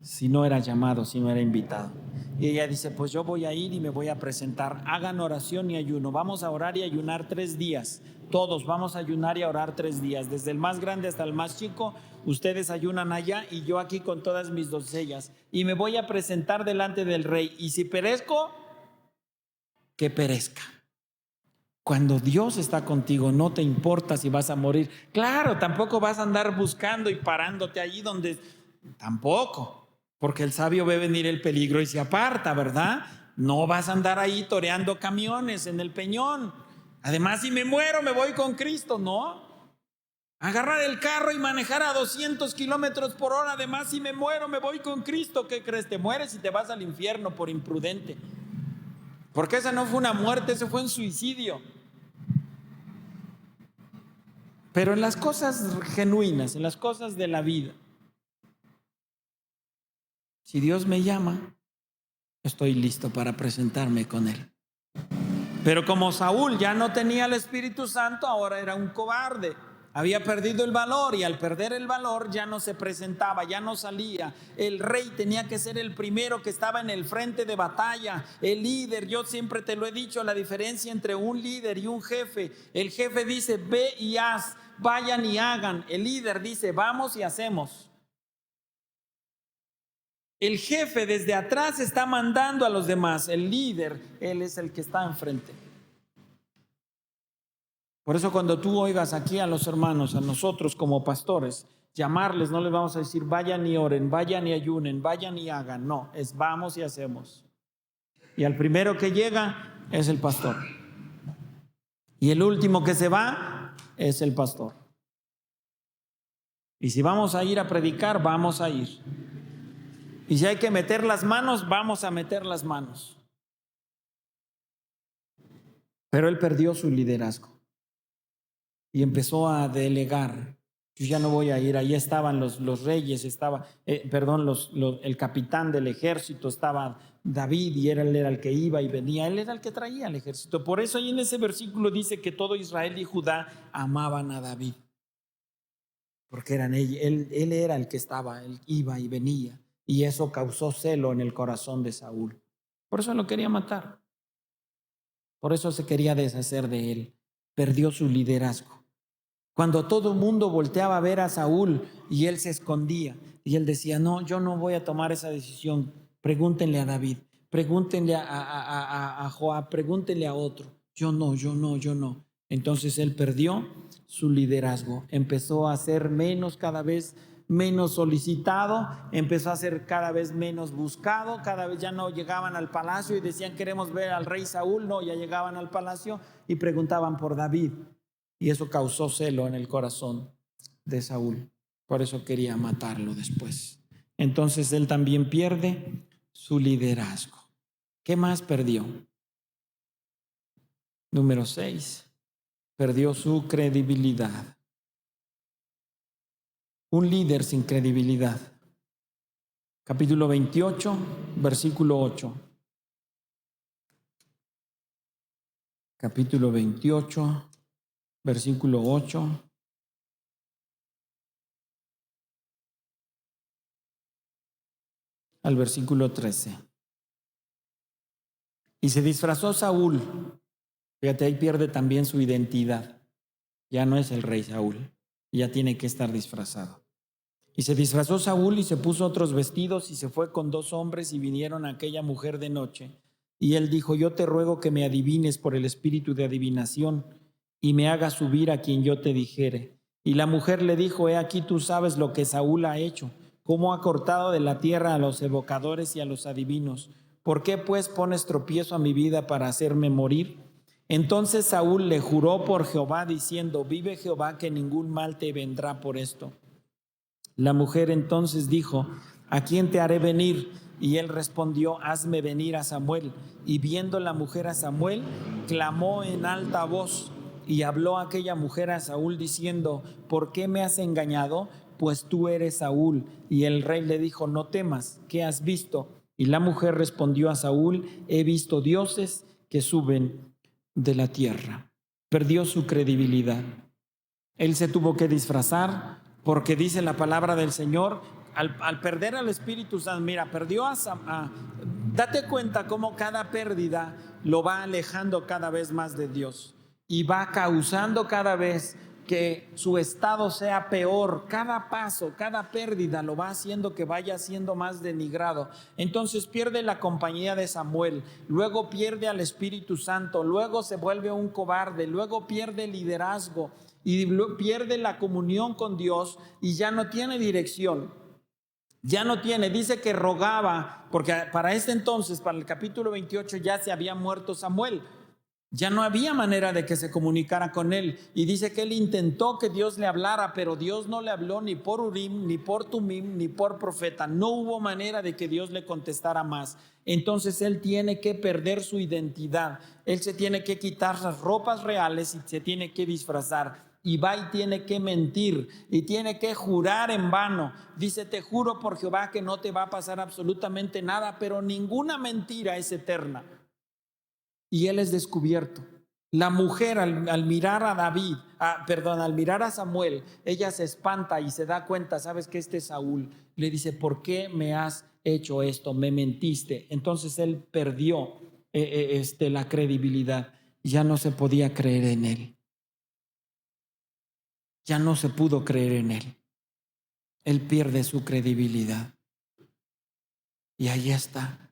si no era llamado, si no era invitado. Y ella dice, pues yo voy a ir y me voy a presentar. Hagan oración y ayuno. Vamos a orar y ayunar 3 días. Todos vamos a ayunar y a orar 3 días. Desde el más grande hasta el más chico, ustedes ayunan allá y yo aquí con todas mis doncellas. Y me voy a presentar delante del rey. Y si perezco, que perezca. Cuando Dios está contigo, no te importa si vas a morir. Claro, tampoco vas a andar buscando y parándote allí donde... Tampoco, porque el sabio ve venir el peligro y se aparta, ¿verdad? No vas a andar ahí toreando camiones en el peñón. Además, si me muero, me voy con Cristo, ¿no? Agarrar el carro y manejar a 200 kilómetros por hora. Además, si me muero, me voy con Cristo. ¿Qué crees? Te mueres y te vas al infierno por imprudente. Porque esa no fue una muerte, ese fue un suicidio. Pero en las cosas genuinas, en las cosas de la vida, si Dios me llama, estoy listo para presentarme con Él. Pero como Saúl ya no tenía el Espíritu Santo, ahora era un cobarde. Había perdido el valor y al perder el valor ya no se presentaba, ya no salía. El rey tenía que ser el primero que estaba en el frente de batalla, el líder. Yo siempre te lo he dicho, la diferencia entre un líder y un jefe. El jefe dice, ve y haz, vayan y hagan. El líder dice, vamos y hacemos. El jefe desde atrás está mandando a los demás. El líder, él es el que está enfrente. Por eso cuando tú oigas aquí a los hermanos, a nosotros como pastores, llamarles, no les vamos a decir vayan y oren, vayan y ayunen, vayan y hagan. No, es vamos y hacemos. Y al primero que llega es el pastor. Y el último que se va es el pastor. Y si vamos a ir a predicar, vamos a ir. Y si hay que meter las manos, vamos a meter las manos. Pero él perdió su liderazgo y empezó a delegar. Yo ya no voy a ir. Ahí estaban los reyes, estaba, el capitán del ejército, estaba David y él era el que iba y venía. Él era el que traía el ejército. Por eso ahí en ese versículo dice que todo Israel y Judá amaban a David. Porque él era el que estaba, él iba y venía. Y eso causó celo en el corazón de Saúl. Por eso lo quería matar. Por eso se quería deshacer de él. Perdió su liderazgo. Cuando todo el mundo volteaba a ver a Saúl y él se escondía. Y él decía, no, yo no voy a tomar esa decisión. Pregúntenle a David. Pregúntenle a Joab. Pregúntenle a otro. Yo no. Entonces él perdió su liderazgo. Empezó a ser cada vez menos solicitado, empezó a ser cada vez menos buscado, cada vez ya no llegaban al palacio y decían queremos ver al rey Saúl, no, ya llegaban al palacio y preguntaban por David y eso causó celo en el corazón de Saúl, por eso quería matarlo después. Entonces él también pierde su liderazgo. ¿Qué más perdió? Número 6, perdió su credibilidad. Un líder sin credibilidad. Capítulo 28, versículo 8. Capítulo 28, versículo 8. Al versículo 13. Y se disfrazó Saúl. Fíjate, ahí pierde también su identidad. Ya no es el rey Saúl. Ya tiene que estar disfrazado. Y se disfrazó Saúl y se puso otros vestidos y se fue con 2 hombres y vinieron a aquella mujer de noche. Y él dijo, yo te ruego que me adivines por el espíritu de adivinación y me hagas subir a quien yo te dijere. Y la mujer le dijo, he aquí tú sabes lo que Saúl ha hecho, cómo ha cortado de la tierra a los evocadores y a los adivinos. ¿Por qué pues pones tropiezo a mi vida para hacerme morir? Entonces Saúl le juró por Jehová diciendo, vive Jehová que ningún mal te vendrá por esto. La mujer entonces dijo, ¿a quién te haré venir? Y él respondió, hazme venir a Samuel. Y viendo la mujer a Samuel, clamó en alta voz. Y habló aquella mujer a Saúl diciendo: ¿por qué me has engañado? Pues tú eres Saúl. Y el rey le dijo: no temas, ¿qué has visto? Y la mujer respondió a Saúl: he visto dioses que suben de la tierra. Perdió su credibilidad. Él se tuvo que disfrazar porque dice la palabra del Señor, al perder al Espíritu Santo, mira, perdió date cuenta cómo cada pérdida lo va alejando cada vez más de Dios y va causando cada vez que su estado sea peor. Cada paso, cada pérdida lo va haciendo que vaya siendo más denigrado. Entonces pierde la compañía de Samuel, luego pierde al Espíritu Santo, luego se vuelve un cobarde, luego pierde el liderazgo y pierde la comunión con Dios y ya no tiene dirección. Ya no tiene, dice que rogaba, porque para este entonces, para el capítulo 28, ya se había muerto Samuel. Ya no había manera de que se comunicara con él. Y dice que él intentó que Dios le hablara, pero Dios no le habló ni por Urim, ni por Tumim, ni por profeta. No hubo manera de que Dios le contestara más. Entonces él tiene que perder su identidad. Él se tiene que quitar las ropas reales y se tiene que disfrazar. Y va y tiene que mentir y tiene que jurar en vano. Dice: te juro por Jehová que no te va a pasar absolutamente nada, pero ninguna mentira es eterna. Y él es descubierto. La mujer al mirar a al mirar a Samuel, ella se espanta y se da cuenta: sabes que este es Saúl. Le dice: ¿por qué me has hecho esto? Me mentiste. Entonces él perdió la credibilidad. Ya no se podía creer en él. Ya no se pudo creer en él. Él pierde su credibilidad. Y ahí está.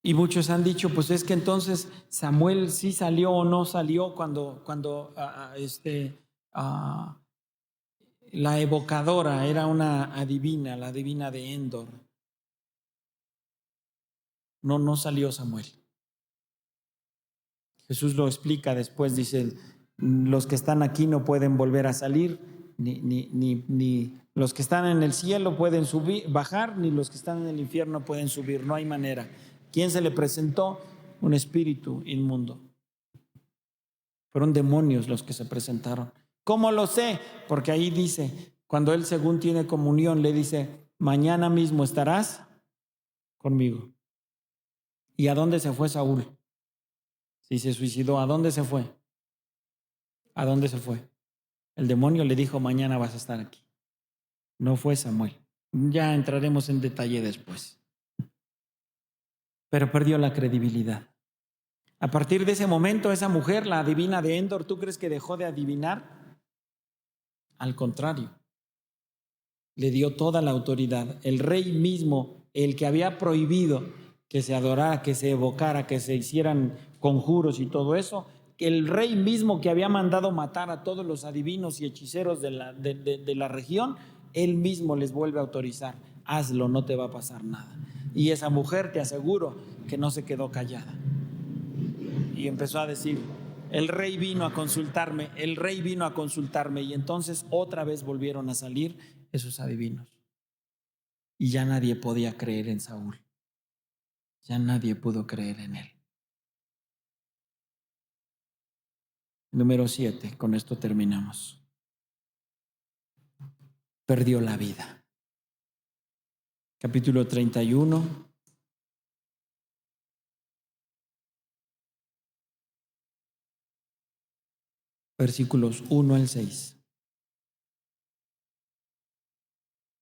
Y muchos han dicho: pues es que entonces Samuel sí salió o no salió cuando la evocadora era una adivina, la adivina de Endor. No salió Samuel. Jesús lo explica después, dice: los que están aquí no pueden volver a salir, ni los que están en el cielo pueden bajar, ni los que están en el infierno pueden subir. No hay manera. ¿Quién se le presentó? Un espíritu inmundo. Fueron demonios los que se presentaron. ¿Cómo lo sé? Porque ahí dice, cuando él según tiene comunión, le dice: mañana mismo estarás conmigo. ¿Y a dónde se fue Saúl? Si se suicidó, ¿a dónde se fue? ¿A dónde se fue? El demonio le dijo: mañana vas a estar aquí. No fue Samuel. Ya entraremos en detalle después. Pero perdió la credibilidad. A partir de ese momento, esa mujer, la adivina de Endor, ¿tú crees que dejó de adivinar? Al contrario, le dio toda la autoridad. El rey mismo, el que había prohibido que se adorara, que se evocara, que se hicieran conjuros y todo eso, el rey mismo que había mandado matar a todos los adivinos y hechiceros de la región, él mismo les vuelve a autorizar: hazlo, no te va a pasar nada. Y esa mujer, te aseguro que no se quedó callada. Y empezó a decir: el rey vino a consultarme, el rey vino a consultarme. Y entonces otra vez volvieron a salir esos adivinos. Y ya nadie podía creer en Saúl. Ya nadie pudo creer en él. Número 7, con esto terminamos. Perdió la vida. Capítulo 31. Versículos 1 al 6.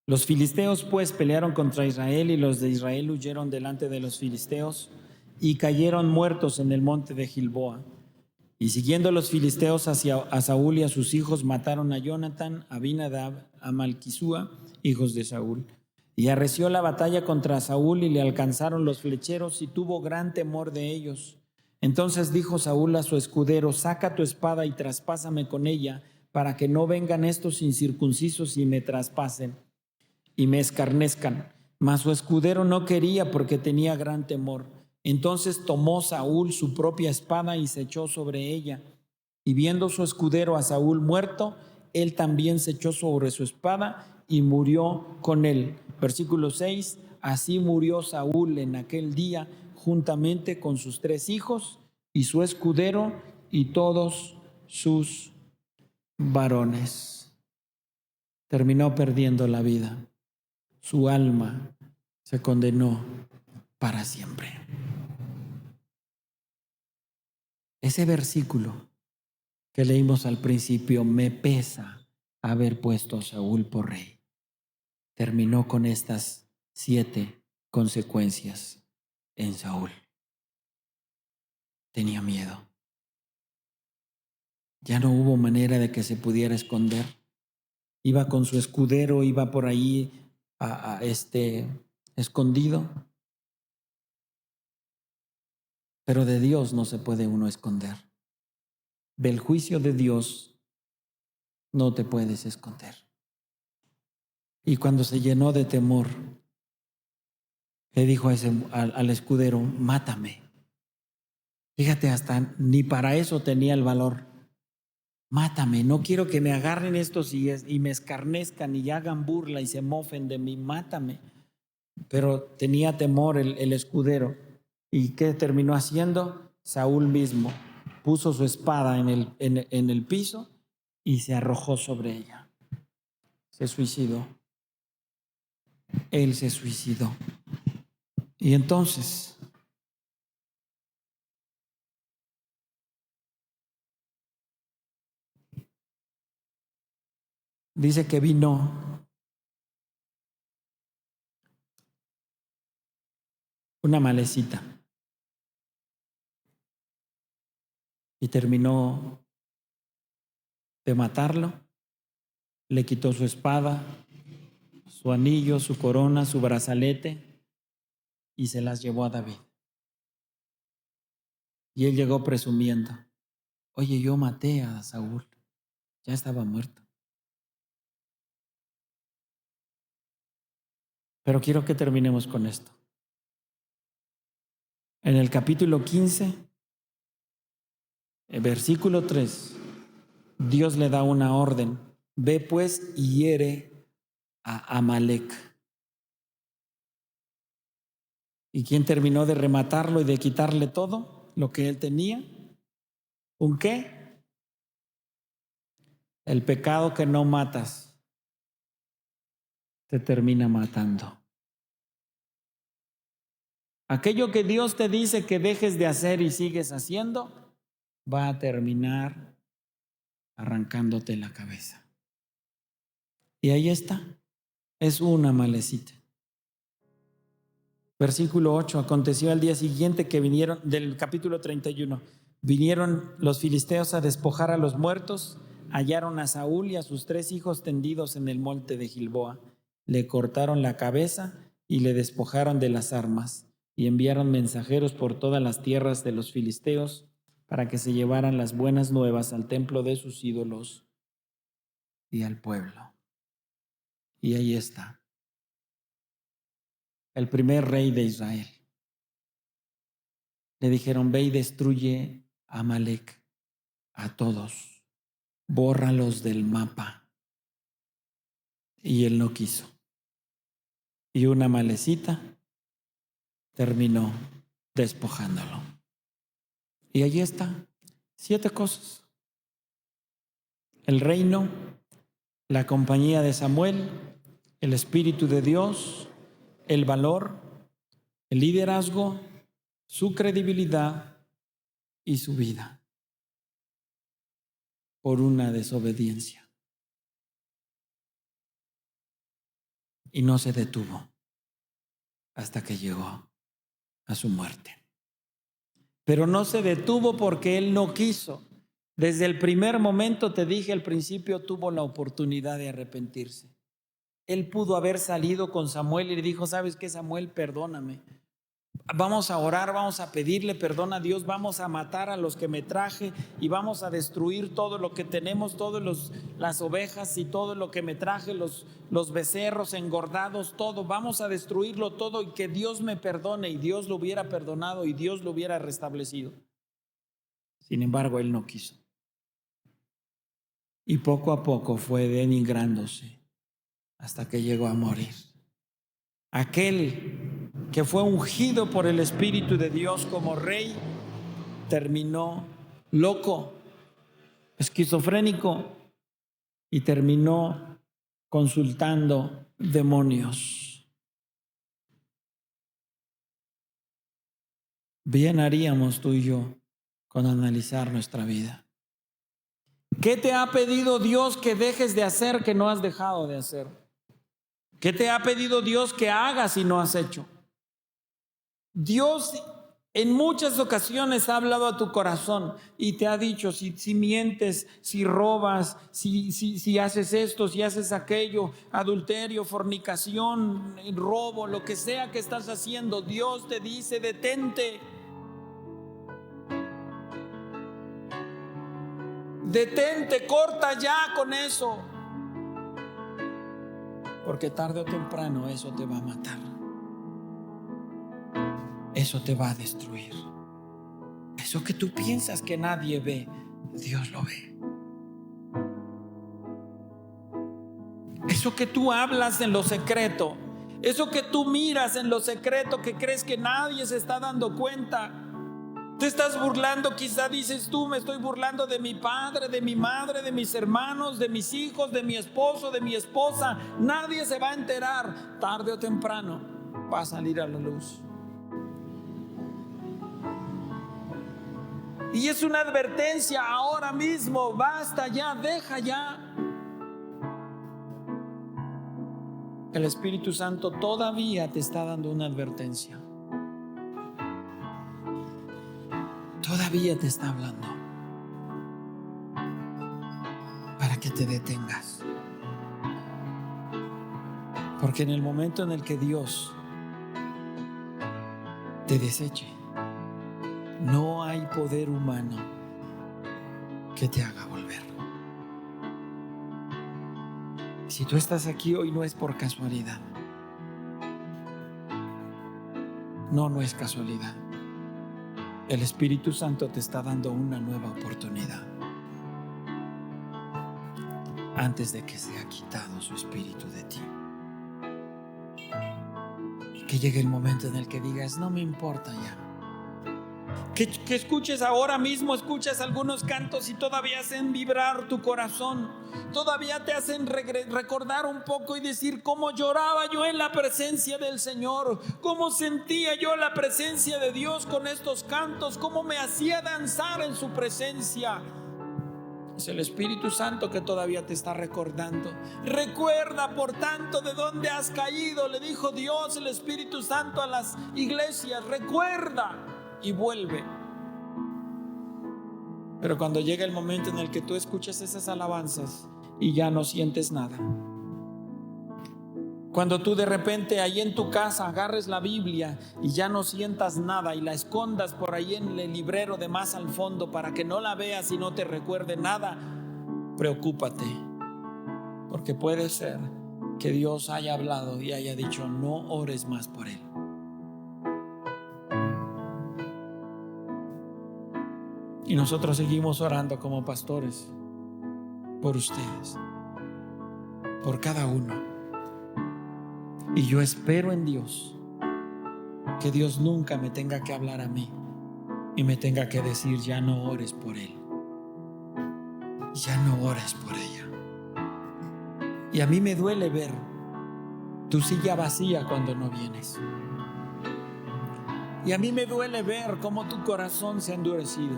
Los filisteos pues pelearon contra Israel, y los de Israel huyeron delante de los filisteos y cayeron muertos en el monte de Gilboa. Y siguiendo los filisteos a Saúl y a sus hijos, mataron a Jonatán, a Abinadab, a Malquisúa, hijos de Saúl. Y arreció la batalla contra Saúl, y le alcanzaron los flecheros, y tuvo gran temor de ellos. Entonces dijo Saúl a su escudero: saca tu espada y traspásame con ella, para que no vengan estos incircuncisos y me traspasen y me escarnezcan. Mas su escudero no quería, porque tenía gran temor. Entonces tomó Saúl su propia espada y se echó sobre ella. Y viendo su escudero a Saúl muerto, él también se echó sobre su espada y murió con él. Versículo 6. Así murió Saúl en aquel día, juntamente con sus 3 hijos y su escudero y todos sus varones. Terminó perdiendo la vida. Su alma se condenó para siempre. Ese versículo que leímos al principio, me pesa haber puesto a Saúl por rey, terminó con estas 7 consecuencias en Saúl. Tenía miedo. Ya no hubo manera de que se pudiera esconder. Iba con su escudero, iba por ahí escondido. Pero de Dios no se puede uno esconder. Del juicio de Dios no te puedes esconder. Y cuando se llenó de temor, le dijo al escudero, mátame. Fíjate, hasta ni para eso tenía el valor. Mátame, no quiero que me agarren estos y me escarnezcan y hagan burla y se mofen de mí, mátame. Pero tenía temor el escudero. ¿Y qué terminó haciendo? Saúl mismo puso su espada en el piso y se arrojó sobre ella. Se suicidó. Él se suicidó. Y entonces dice que vino una malecita y terminó de matarlo. Le quitó su espada, su anillo, su corona, su brazalete y se las llevó a David. Y él llegó presumiendo, oye, yo maté a Saúl, ya estaba muerto. Pero quiero que terminemos con esto. En el capítulo 15, versículo 3, Dios le da una orden. Ve pues y hiere a Amalec. ¿Y quién terminó de rematarlo y de quitarle todo lo que él tenía? ¿Un qué? El pecado que no matas te termina matando. Aquello que Dios te dice que dejes de hacer y sigues haciendo, va a terminar arrancándote la cabeza. Y ahí está, es una malecita. Versículo 8, aconteció al día siguiente que vinieron, del capítulo 31, vinieron los filisteos a despojar a los muertos, hallaron a Saúl y a sus 3 hijos tendidos en el monte de Gilboa, le cortaron la cabeza y le despojaron de las armas, y enviaron mensajeros por todas las tierras de los filisteos para que se llevaran las buenas nuevas al templo de sus ídolos y al pueblo. Y ahí está, el primer rey de Israel. Le dijeron, ve y destruye a Amalec, a todos, bórralos del mapa. Y él no quiso. Y una malecita terminó despojándolo. Y allí está, 7 cosas. El reino, la compañía de Samuel, el Espíritu de Dios, el valor, el liderazgo, su credibilidad y su vida por una desobediencia. Y no se detuvo hasta que llegó a su muerte. Pero no se detuvo porque él no quiso. Desde el primer momento, te dije al principio, tuvo la oportunidad de arrepentirse. Él pudo haber salido con Samuel y le dijo, ¿sabes qué, Samuel? Perdóname. Vamos a orar, vamos a pedirle perdón a Dios, vamos a matar a los que me traje y vamos a destruir todo lo que tenemos, todas las ovejas y todo lo que me traje, los becerros engordados, todo, vamos a destruirlo todo y que Dios me perdone. Y Dios lo hubiera perdonado y Dios lo hubiera restablecido. Sin embargo, él no quiso. Y poco a poco fue denigrándose hasta que llegó a morir. Aquel que fue ungido por el Espíritu de Dios como rey terminó loco, esquizofrénico y terminó consultando demonios. Bien haríamos tú y yo con analizar nuestra vida. ¿Qué te ha pedido Dios que dejes de hacer que no has dejado de hacer? ¿Qué te ha pedido Dios que hagas y no has hecho? Dios en muchas ocasiones ha hablado a tu corazón y te ha dicho, si mientes, si robas, si haces esto, si haces aquello, adulterio, fornicación, robo, lo que sea que estás haciendo, Dios te dice, detente. Detente, corta ya con eso. Porque tarde o temprano eso te va a matar. Eso te va a destruir. Eso que tú piensas que nadie ve, Dios lo ve. Eso que tú hablas en lo secreto, eso que tú miras en lo secreto, que crees que nadie se está dando cuenta. Te estás burlando, quizá dices tú, me estoy burlando de mi padre, de mi madre, de mis hermanos, de mis hijos, de mi esposo, de mi esposa. Nadie se va a enterar. Tarde o temprano va a salir a la luz. Y es una advertencia ahora mismo. Basta ya, deja ya. El Espíritu Santo todavía te está dando una advertencia. Todavía te está hablando para que te detengas. Porque en el momento en el que Dios te deseche, no hay poder humano que te haga volver. Si tú estás aquí hoy, no es por casualidad. No es casualidad. El Espíritu Santo te está dando una nueva oportunidad antes de que sea quitado su espíritu de ti. Y que llegue el momento en el que digas, no me importa ya. Que escuches ahora mismo, escuchas algunos cantos y todavía hacen vibrar tu corazón. Todavía te hacen recordar un poco y decir cómo lloraba yo en la presencia del Señor, cómo sentía yo la presencia de Dios con estos cantos, cómo me hacía danzar en su presencia. Es el Espíritu Santo que todavía te está recordando. Recuerda, por tanto, de dónde has caído, le dijo Dios, el Espíritu Santo a las iglesias. Recuerda y vuelve. Pero cuando llega el momento en el que tú escuchas esas alabanzas y ya no sientes nada, cuando tú de repente ahí en tu casa agarres la Biblia y ya no sientas nada y la escondas por ahí en el librero de más al fondo para que no la veas y no te recuerde nada, preocúpate, porque puede ser que Dios haya hablado y haya dicho, no ores más por él. Y nosotros seguimos orando como pastores por ustedes, por cada uno. Y yo espero en Dios que Dios nunca me tenga que hablar a mí y me tenga que decir, ya no ores por él, ya no ores por ella. Y a mí me duele ver tu silla vacía cuando no vienes. Y a mí me duele ver cómo tu corazón se ha endurecido.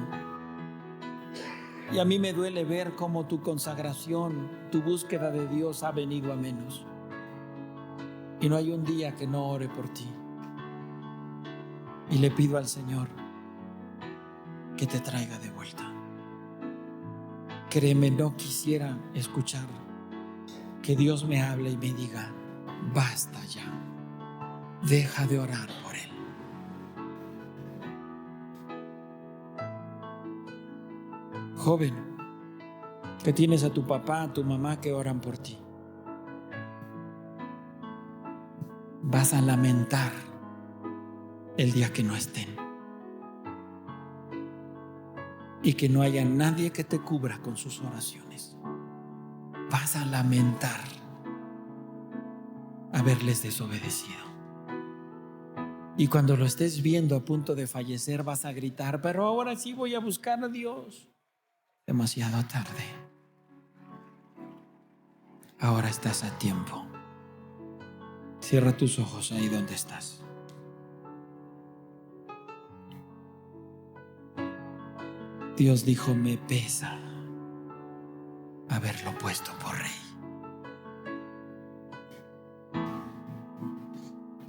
Y a mí me duele ver cómo tu consagración, tu búsqueda de Dios ha venido a menos. Y no hay un día que no ore por ti. Y le pido al Señor que te traiga de vuelta. Créeme, no quisiera escuchar que Dios me hable y me diga, basta ya, deja de orar por él. Joven, que tienes a tu papá, a tu mamá que oran por ti, vas a lamentar el día que no estén y que no haya nadie que te cubra con sus oraciones. Vas a lamentar haberles desobedecido. Y cuando lo estés viendo a punto de fallecer, vas a gritar, pero ahora sí voy a buscar a Dios. demasiado tarde. Ahora estás a tiempo. Cierra tus ojos ahí donde estás. Dios dijo: me pesa haberlo puesto por rey.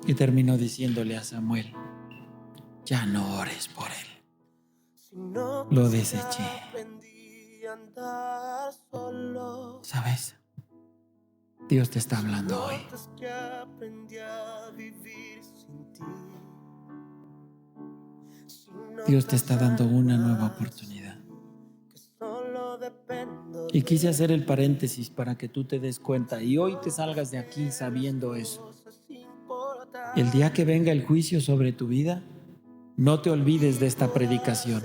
Y terminó diciéndole a Samuel: ya no ores por él. Lo deseché. ¿Sabes? Dios te está hablando hoy. Dios te está dando una nueva oportunidad. Y quise hacer el paréntesis para que tú te des cuenta y hoy te salgas de aquí sabiendo eso. El día que venga el juicio sobre tu vida, no te olvides de esta predicación.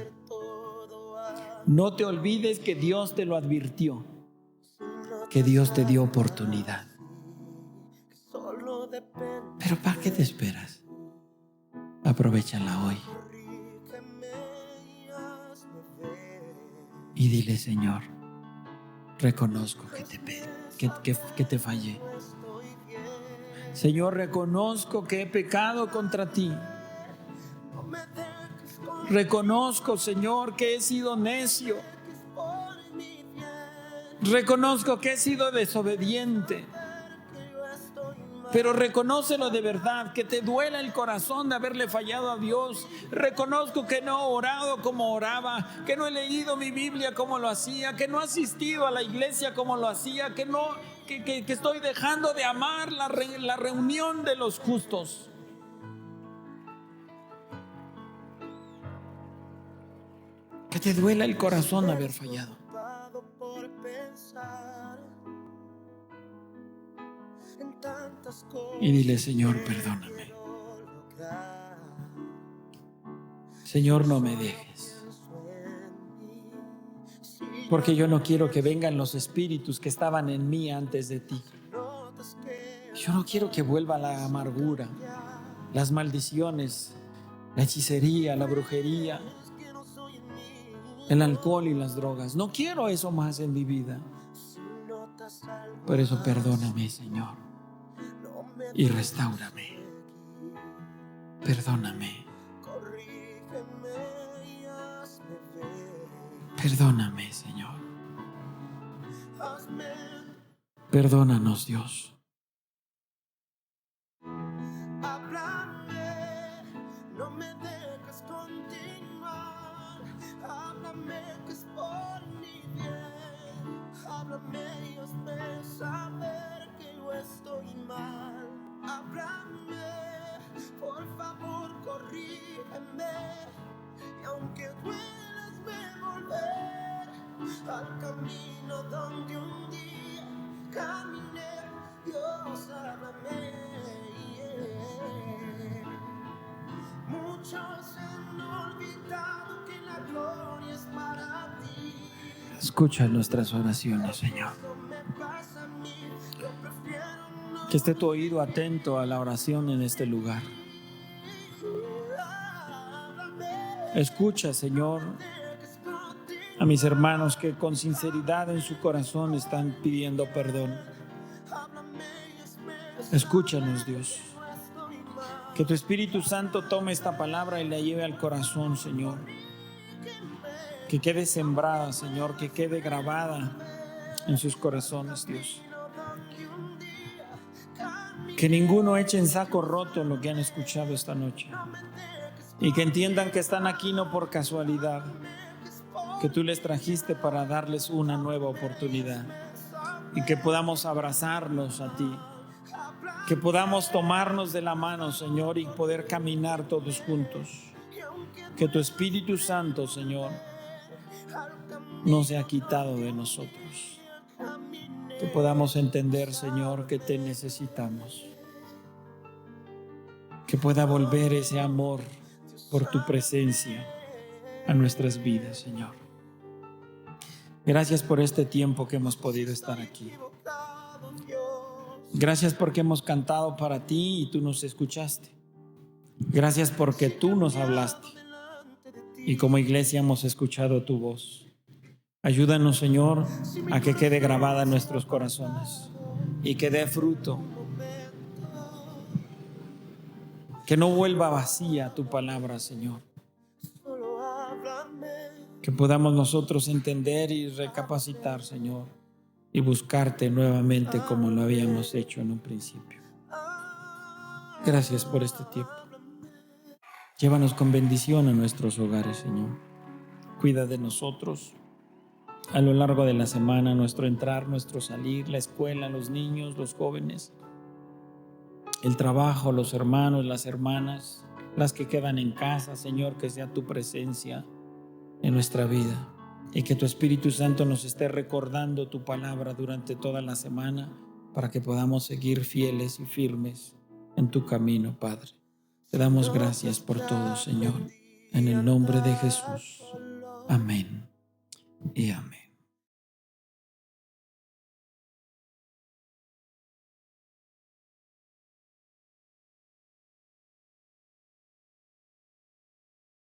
No te olvides que Dios te lo advirtió, que Dios te dio oportunidad. Pero ¿para qué te esperas? Aprovechala hoy. Y dile: Señor, reconozco que te fallé. Señor, reconozco que he pecado contra ti. Reconozco, Señor, que he sido necio. Reconozco que he sido desobediente. Pero reconócelo de verdad, que te duela el corazón de haberle fallado a Dios. Reconozco que no he orado como oraba, que no he leído mi Biblia como lo hacía, que no he asistido a la iglesia como lo hacía, que estoy dejando de amar la reunión de los justos. Que te duela el corazón haber fallado. Y dile: Señor, perdóname. Señor, no me dejes. Porque yo no quiero que vengan los espíritus que estaban en mí antes de ti. Yo no quiero que vuelva la amargura, las maldiciones, la hechicería, la brujería, el alcohol y las drogas. No quiero eso más en mi vida. Por eso perdóname, Señor, y restáurame. Perdóname. Perdóname, Señor. Perdónanos, Dios. No me dejes continuar. Háblame que es por mi bien. Háblame y hazme saber que yo estoy mal. Háblame, por favor, corrígeme. Y aunque duela, hazme volver al camino donde un día caminé. Dios, háblame. Muchos han olvidado que la gloria es para ti. Escucha nuestras oraciones, Señor. Que esté tu oído atento a la oración en este lugar. Escucha, Señor, a mis hermanos que con sinceridad en su corazón están pidiendo perdón. Escúchanos, Dios. Que tu Espíritu Santo tome esta palabra y la lleve al corazón, Señor. Que quede sembrada, Señor, que quede grabada en sus corazones, Dios. Que ninguno eche en saco roto lo que han escuchado esta noche. Y que entiendan que están aquí no por casualidad, que tú les trajiste para darles una nueva oportunidad. Y que podamos abrazarlos a ti. Que podamos tomarnos de la mano, Señor, y poder caminar todos juntos. Que tu Espíritu Santo, Señor, no se ha quitado de nosotros. Que podamos entender, Señor, que te necesitamos. Que pueda volver ese amor por tu presencia a nuestras vidas, Señor. Gracias por este tiempo que hemos podido estar aquí. Gracias porque hemos cantado para ti y tú nos escuchaste. Gracias porque tú nos hablaste y como iglesia hemos escuchado tu voz. Ayúdanos, Señor, a que quede grabada en nuestros corazones y que dé fruto. Que no vuelva vacía tu palabra, Señor. Que podamos nosotros entender y recapacitar, Señor, y buscarte nuevamente como lo habíamos hecho en un principio. Gracias por este tiempo. Llévanos con bendición a nuestros hogares, Señor. Cuida de nosotros a lo largo de la semana, nuestro entrar, nuestro salir, la escuela, los niños, los jóvenes, el trabajo, los hermanos, las hermanas, las que quedan en casa, Señor, que sea tu presencia en nuestra vida y que tu Espíritu Santo nos esté recordando tu palabra durante toda la semana para que podamos seguir fieles y firmes en tu camino, Padre. Te damos gracias por todo, Señor, en el nombre de Jesús. Amén y amén.